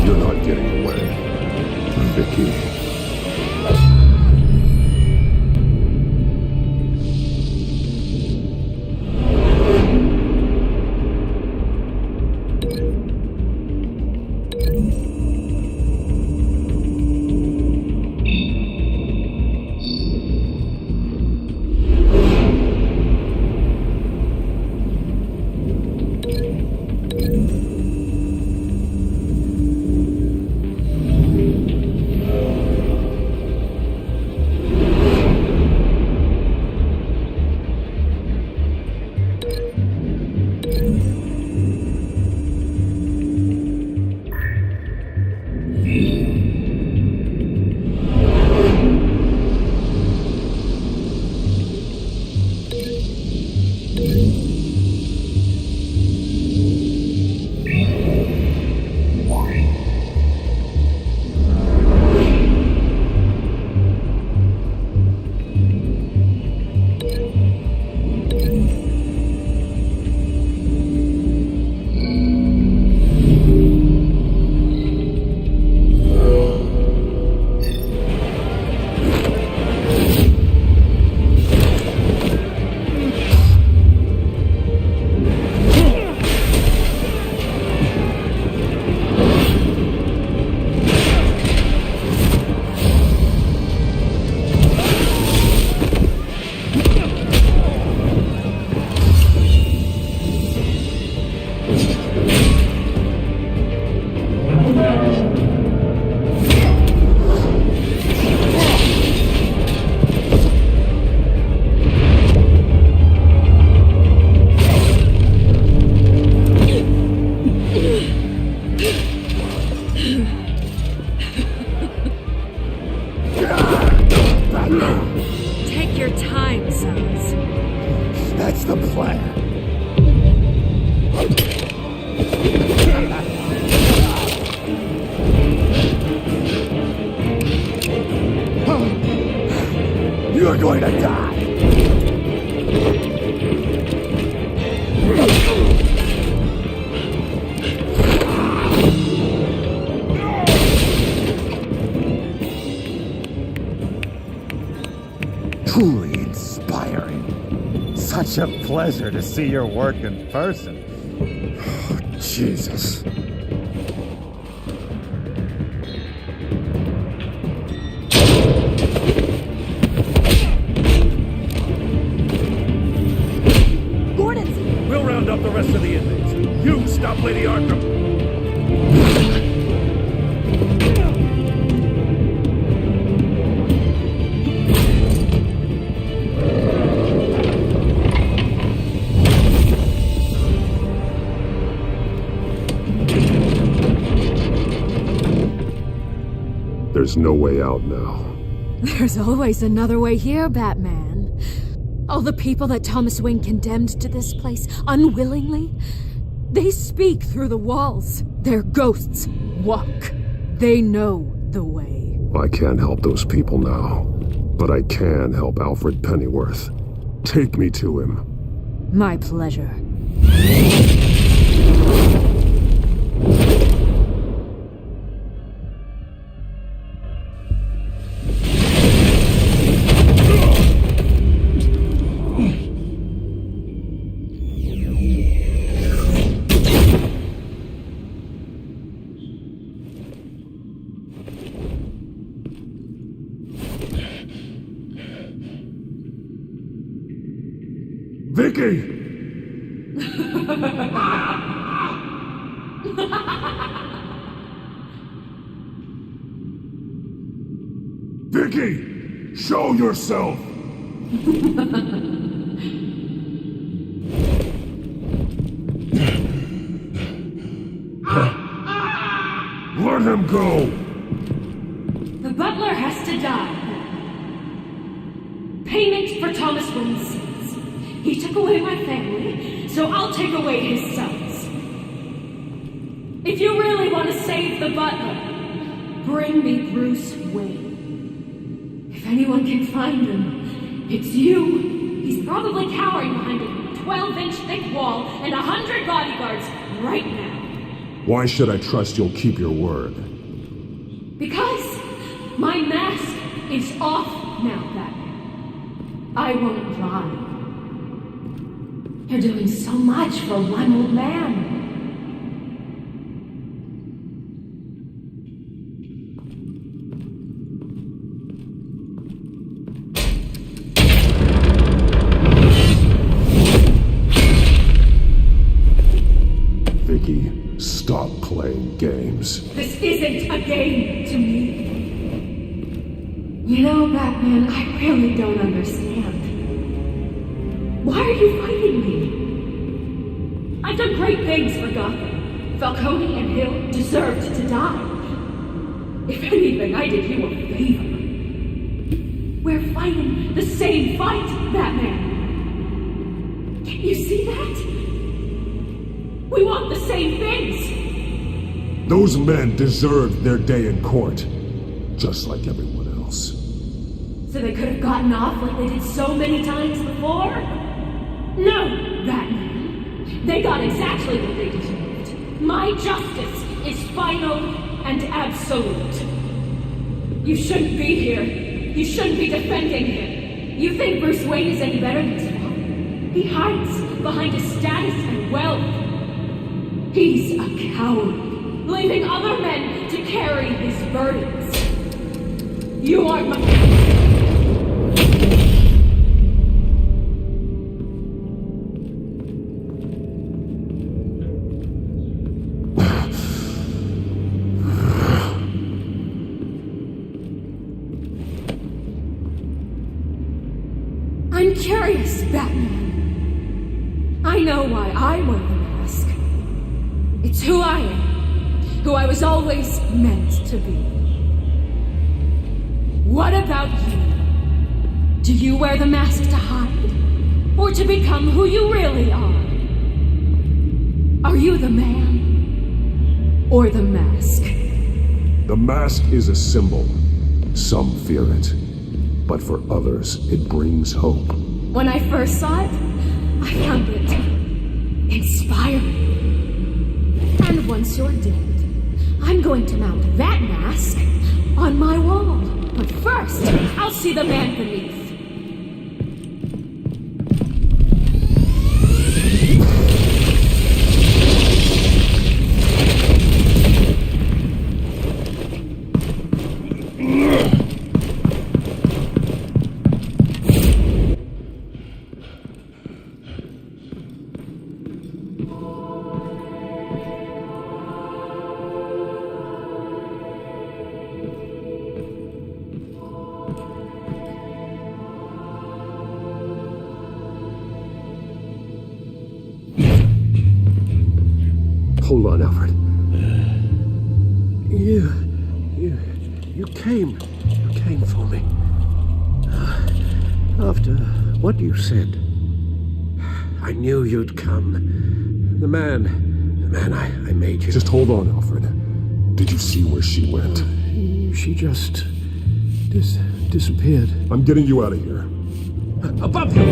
You're not getting away. Vicky. Take your time, sons. That's the plan. You're going to die. Truly inspiring. Such a pleasure to see your work in person. Oh, Jesus. We'll round up the rest of the inmates. You stop Lady Arkham. There's no way out now. There's always another way here, Batman. All the people that Thomas Wayne condemned to this place unwillingly, they speak through the walls. Their ghosts walk. They know the way. I can't help those people now, but I can help Alfred Pennyworth. Take me to him. My pleasure. Vicky! Vicky! Show yourself! Let him go! The butler has to die. payment for Thomas Wayne's sins. He took away my family, so I'll take away his sons. If you really want to save the butler, bring me Bruce Wayne. If anyone can find him, it's you. He's probably cowering behind a 12-inch thick wall and 100 bodyguards right now. Why should I trust you'll keep your word? Because my mask is off now, Batman. I won't lie. You're doing so much for one old man. Vicky, stop playing games. This isn't a game to me. You know, Batman, I really don't understand. Why are you fighting me? I've done great things for Gotham. Falcone and Hill deserved to die. If anything, I did you a favor. We're fighting the same fight, Batman. Can you see that? We want the same things! Those men deserved their day in court, just like everyone else. So they could have gotten off like they did so many times before? No, Batman. They got exactly what they deserved. My justice is final and absolute. You shouldn't be here. You shouldn't be defending him. You think Bruce Wayne is any better than Spawn? He hides behind his status and wealth. He's a coward, leaving other men to carry his burdens. You are my... I'm curious, Batman. I know why I wear the mask. It's who I am, who I was always meant to be. What about you? Do you wear the mask to hide? Or to become who you really are? Are you the man? Or the mask? The mask is a symbol. Some fear it. But for others, it brings hope. When I first saw it, I found it inspiring. And once you're dead, I'm going to mount that mask on my wall. But first, I'll see the man beneath. Hold on, Alfred. You came for me. After what you said, I knew you'd come. The man I made you. Just hold on, Alfred. Did you see where she went? She just disappeared. I'm getting you out of here. Above you!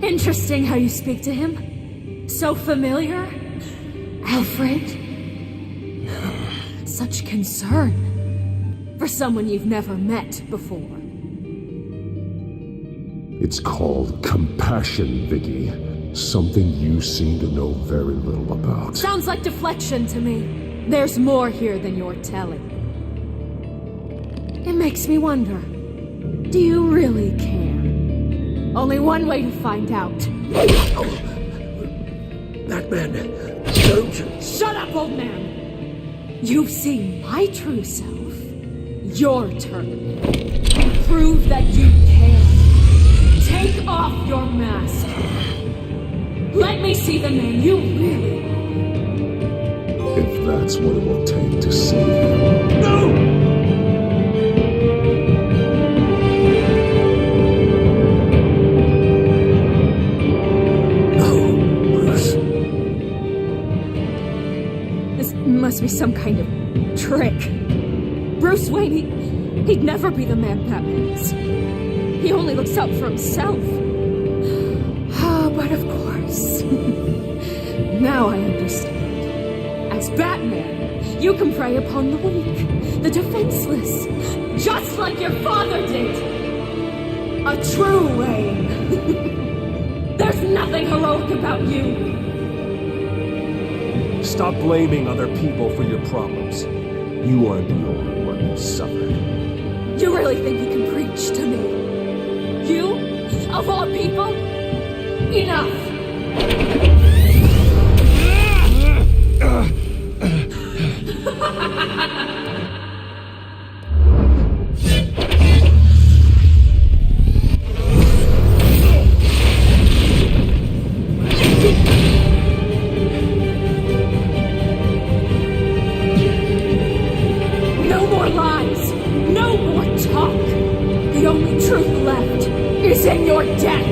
Interesting how you speak to him. So familiar. Alfred. Such concern for someone you've never met before. It's called compassion, Vicky. Something you seem to know very little about. Sounds like deflection to me. There's more here than you're telling. It makes me wonder, do you really care? Only one way to find out. That man, don't you... Shut up, old man! You've seen my true self. Your turn. Prove that you can. Take off your mask. Let me see the man you really are. If that's what it will take to save him. No! Must be some kind of trick. Bruce Wayne, he'd never be the man Batman is. He only looks out for himself. But of course. Now I understand. As Batman, you can prey upon the weak, the defenseless, just like your father did. A true Wayne. There's nothing heroic about you. Stop blaming other people for your problems. You aren't the only one who suffered. You really think you can preach to me? You? Of all people? Enough! No more lies! No more talk! The only truth left is in your death!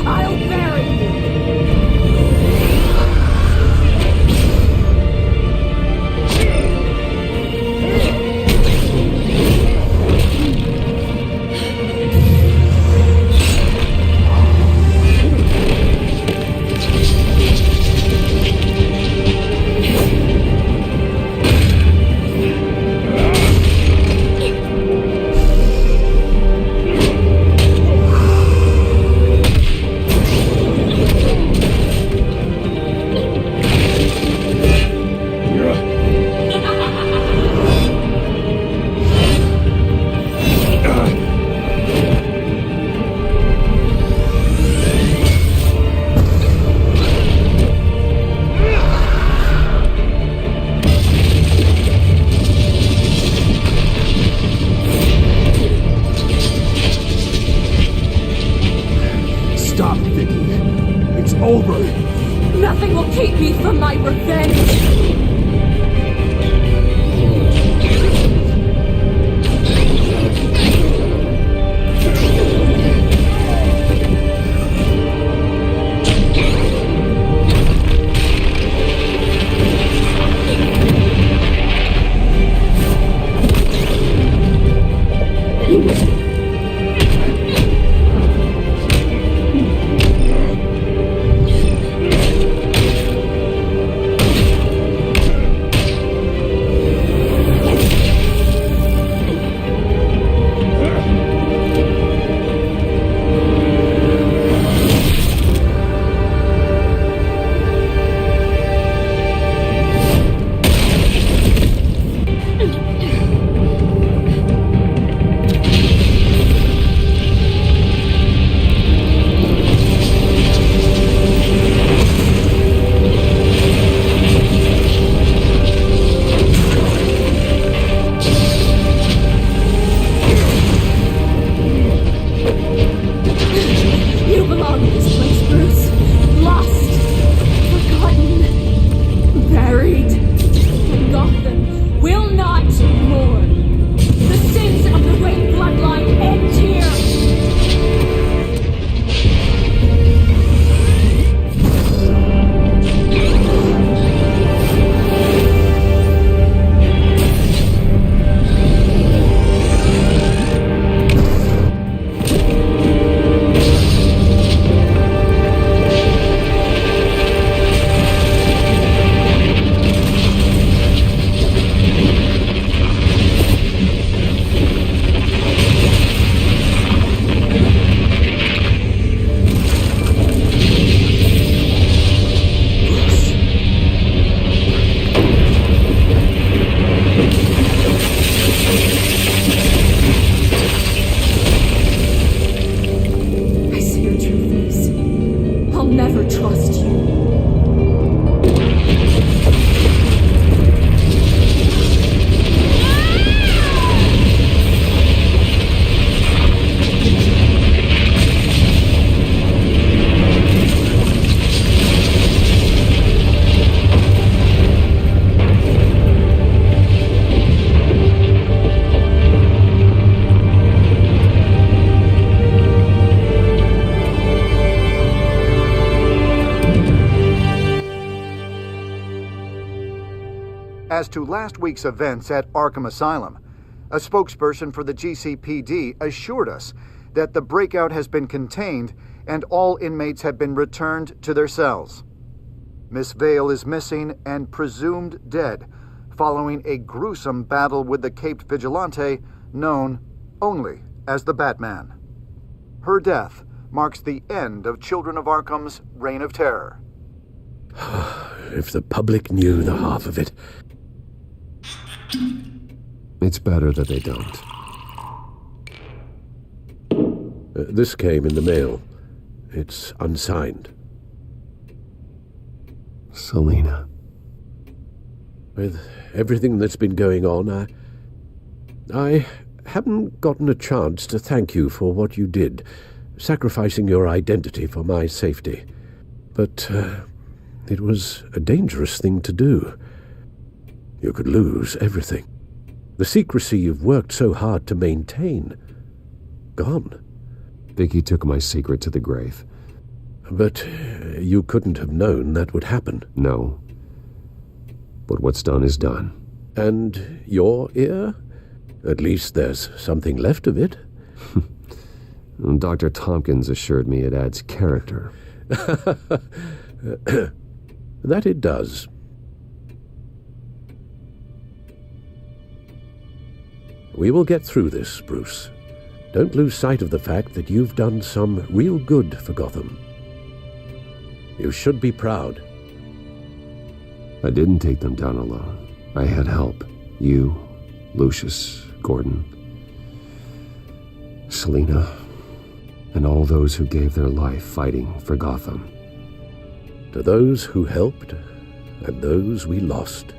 I'll bury you! Stop, Vicky. It's over. Nothing will keep me from my revenge! As to last week's events at Arkham Asylum, a spokesperson for the GCPD assured us that the breakout has been contained and all inmates have been returned to their cells. Miss Vale is missing and presumed dead following a gruesome battle with the caped vigilante known only as the Batman. Her death marks the end of Children of Arkham's reign of terror. If the public knew the half of it. It's better that they don't. This came in the mail. It's unsigned. Selina. With everything that's been going on, I haven't gotten a chance to thank you for what you did, sacrificing your identity for my safety. But it was a dangerous thing to do. You could lose everything. The secrecy you've worked so hard to maintain. Gone. Vicky took my secret to the grave. But you couldn't have known that would happen. No. But what's done is done. And your ear? At least there's something left of it. Dr. Tompkins assured me it adds character. That it does. We will get through this, Bruce. Don't lose sight of the fact that you've done some real good for Gotham. You should be proud. I didn't take them down alone. I had help. You, Lucius, Gordon, Selina, and all those who gave their life fighting for Gotham. To those who helped, and those we lost.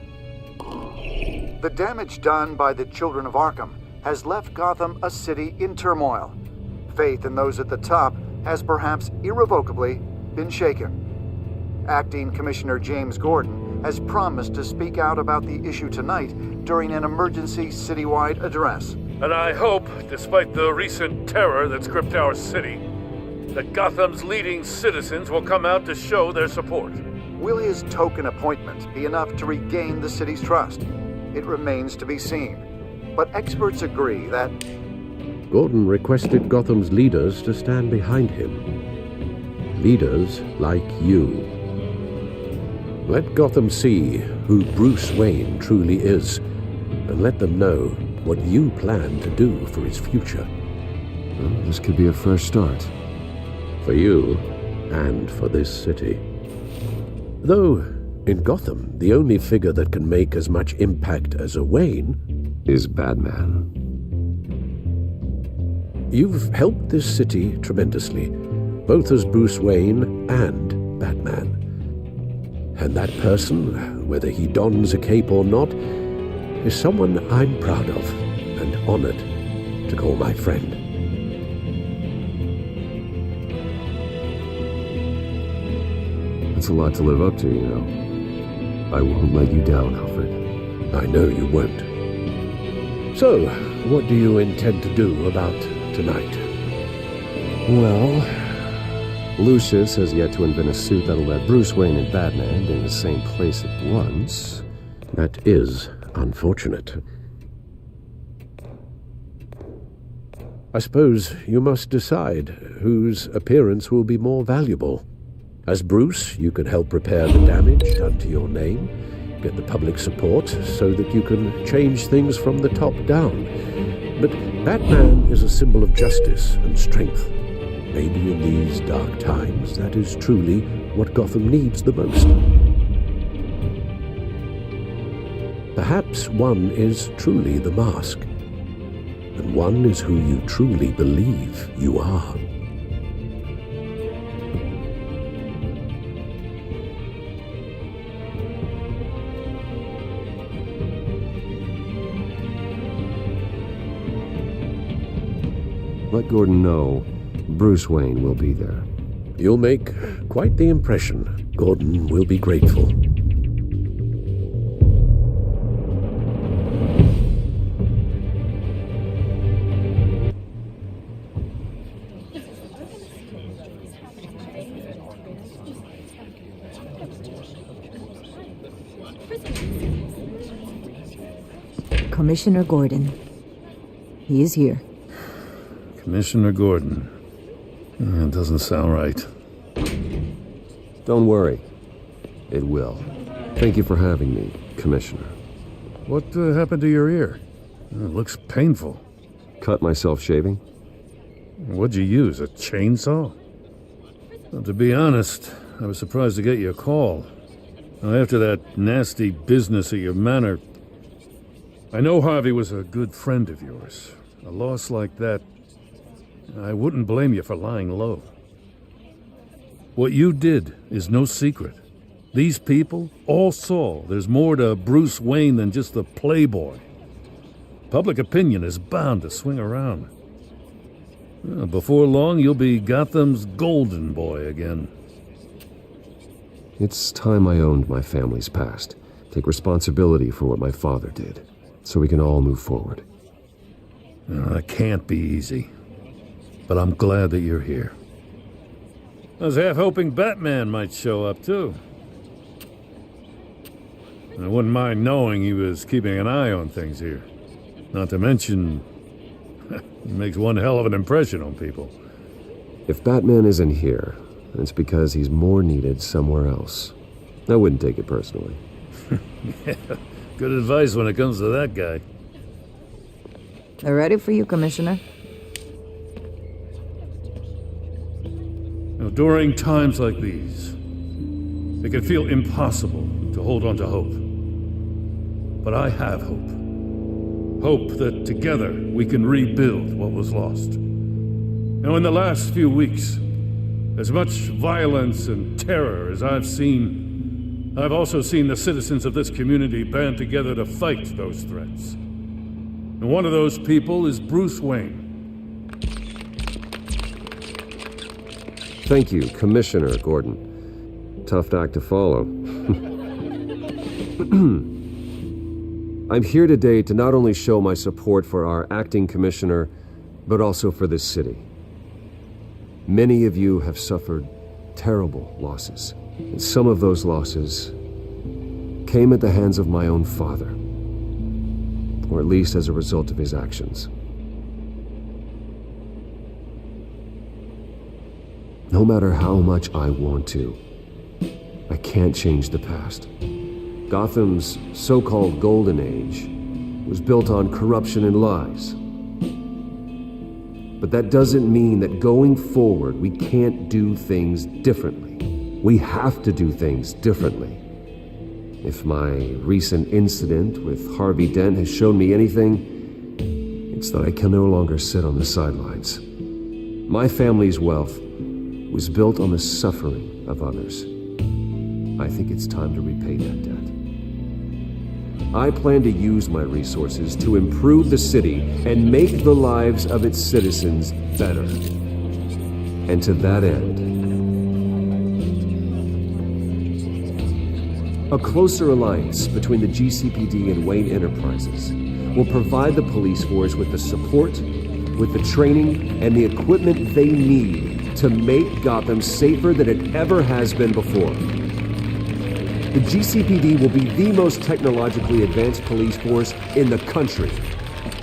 The damage done by the Children of Arkham has left Gotham a city in turmoil. Faith in those at the top has perhaps irrevocably been shaken. Acting Commissioner James Gordon has promised to speak out about the issue tonight during an emergency citywide address. And I hope, despite the recent terror that's gripped our city, that Gotham's leading citizens will come out to show their support. Will his token appointment be enough to regain the city's trust? It remains to be seen. But experts agree that Gordon requested Gotham's leaders to stand behind him. Leaders like you. Let Gotham see who Bruce Wayne truly is, and let them know what you plan to do for his future. Well, this could be a fresh start. For you, and for this city. Though, in Gotham, the only figure that can make as much impact as a Wayne is Batman. You've helped this city tremendously, both as Bruce Wayne and Batman. And that person, whether he dons a cape or not, is someone I'm proud of and honored to call my friend. That's a lot to live up to, you know. I won't let you down, Alfred. I know you won't. So, what do you intend to do about tonight? Well, Lucius has yet to invent a suit that'll let Bruce Wayne and Batman be in the same place at once. That is unfortunate. I suppose you must decide whose appearance will be more valuable. As Bruce, you can help repair the damage done to your name, get the public support so that you can change things from the top down. But Batman is a symbol of justice and strength. Maybe in these dark times, that is truly what Gotham needs the most. Perhaps one is truly the mask, and one is who you truly believe you are. Let Gordon know Bruce Wayne will be there. You'll make quite the impression. Gordon will be grateful. Commissioner Gordon. He is here. Commissioner Gordon. That doesn't sound right. Don't worry. It will. Thank you for having me, Commissioner. What happened to your ear? It looks painful. Cut myself shaving. What'd you use, a chainsaw? Well, to be honest, I was surprised to get your call. Now, after that nasty business at your manor, I know Harvey was a good friend of yours. A loss like that, I wouldn't blame you for lying low. What you did is no secret. These people all saw there's more to Bruce Wayne than just the playboy. Public opinion is bound to swing around. Before long, you'll be Gotham's golden boy again. It's time I owned my family's past. Take responsibility for what my father did, so we can all move forward. That can't be easy. But I'm glad that you're here. I was half hoping Batman might show up, too. I wouldn't mind knowing he was keeping an eye on things here. Not to mention, he makes one hell of an impression on people. If Batman isn't here, it's because he's more needed somewhere else. I wouldn't take it personally. Yeah, good advice when it comes to that guy. They're ready for you, Commissioner. Now, during times like these, it can feel impossible to hold on to hope. But I have hope. Hope that together we can rebuild what was lost. Now, in the last few weeks, as much violence and terror as I've seen, I've also seen the citizens of this community band together to fight those threats. And one of those people is Bruce Wayne. Thank you, Commissioner Gordon. Tough act to follow. I'm here today to not only show my support for our acting commissioner, but also for this city. Many of you have suffered terrible losses. And some of those losses came at the hands of my own father, or at least as a result of his actions. No matter how much I want to, I can't change the past. Gotham's so-called Golden Age was built on corruption and lies. But that doesn't mean that going forward we can't do things differently. We have to do things differently. If my recent incident with Harvey Dent has shown me anything, it's that I can no longer sit on the sidelines. My family's wealth was built on the suffering of others. I think it's time to repay that debt. I plan to use my resources to improve the city and make the lives of its citizens better. And to that end, a closer alliance between the GCPD and Wayne Enterprises will provide the police force with the support, with the training, and the equipment they need to make Gotham safer than it ever has been before. The GCPD will be the most technologically advanced police force in the country,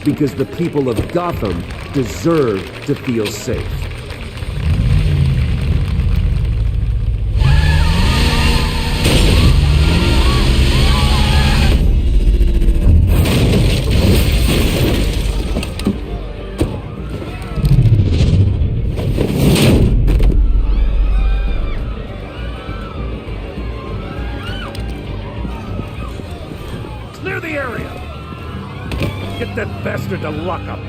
because the people of Gotham deserve to feel safe. Clear the area! Get that bastard to lock up!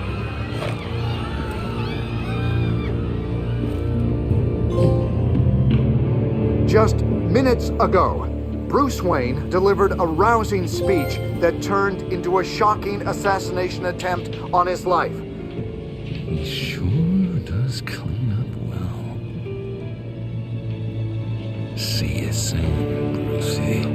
Just minutes ago, Bruce Wayne delivered a rousing speech that turned into a shocking assassination attempt on his life. He sure does clean up well. See you soon, Brucey.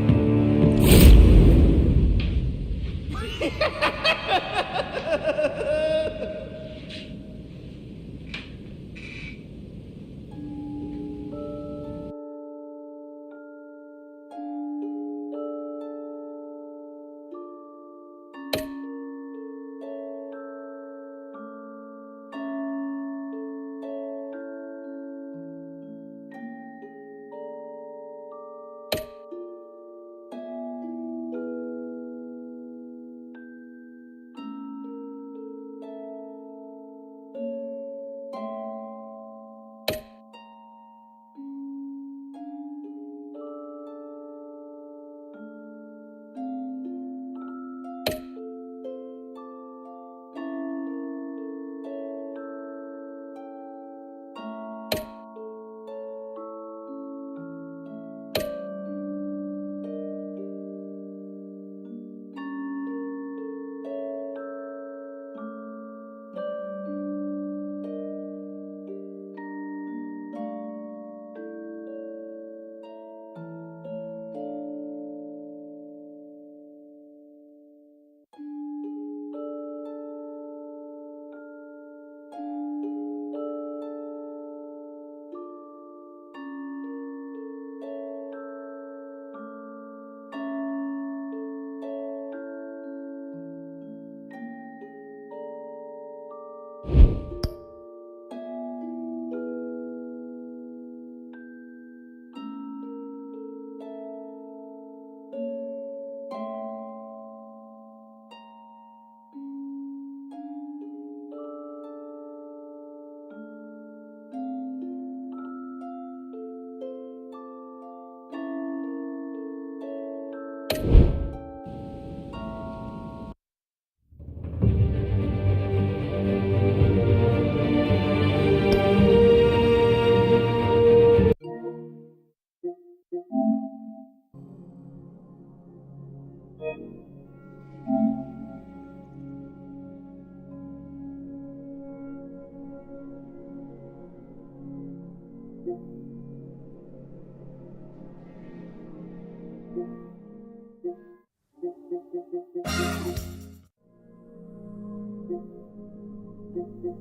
you.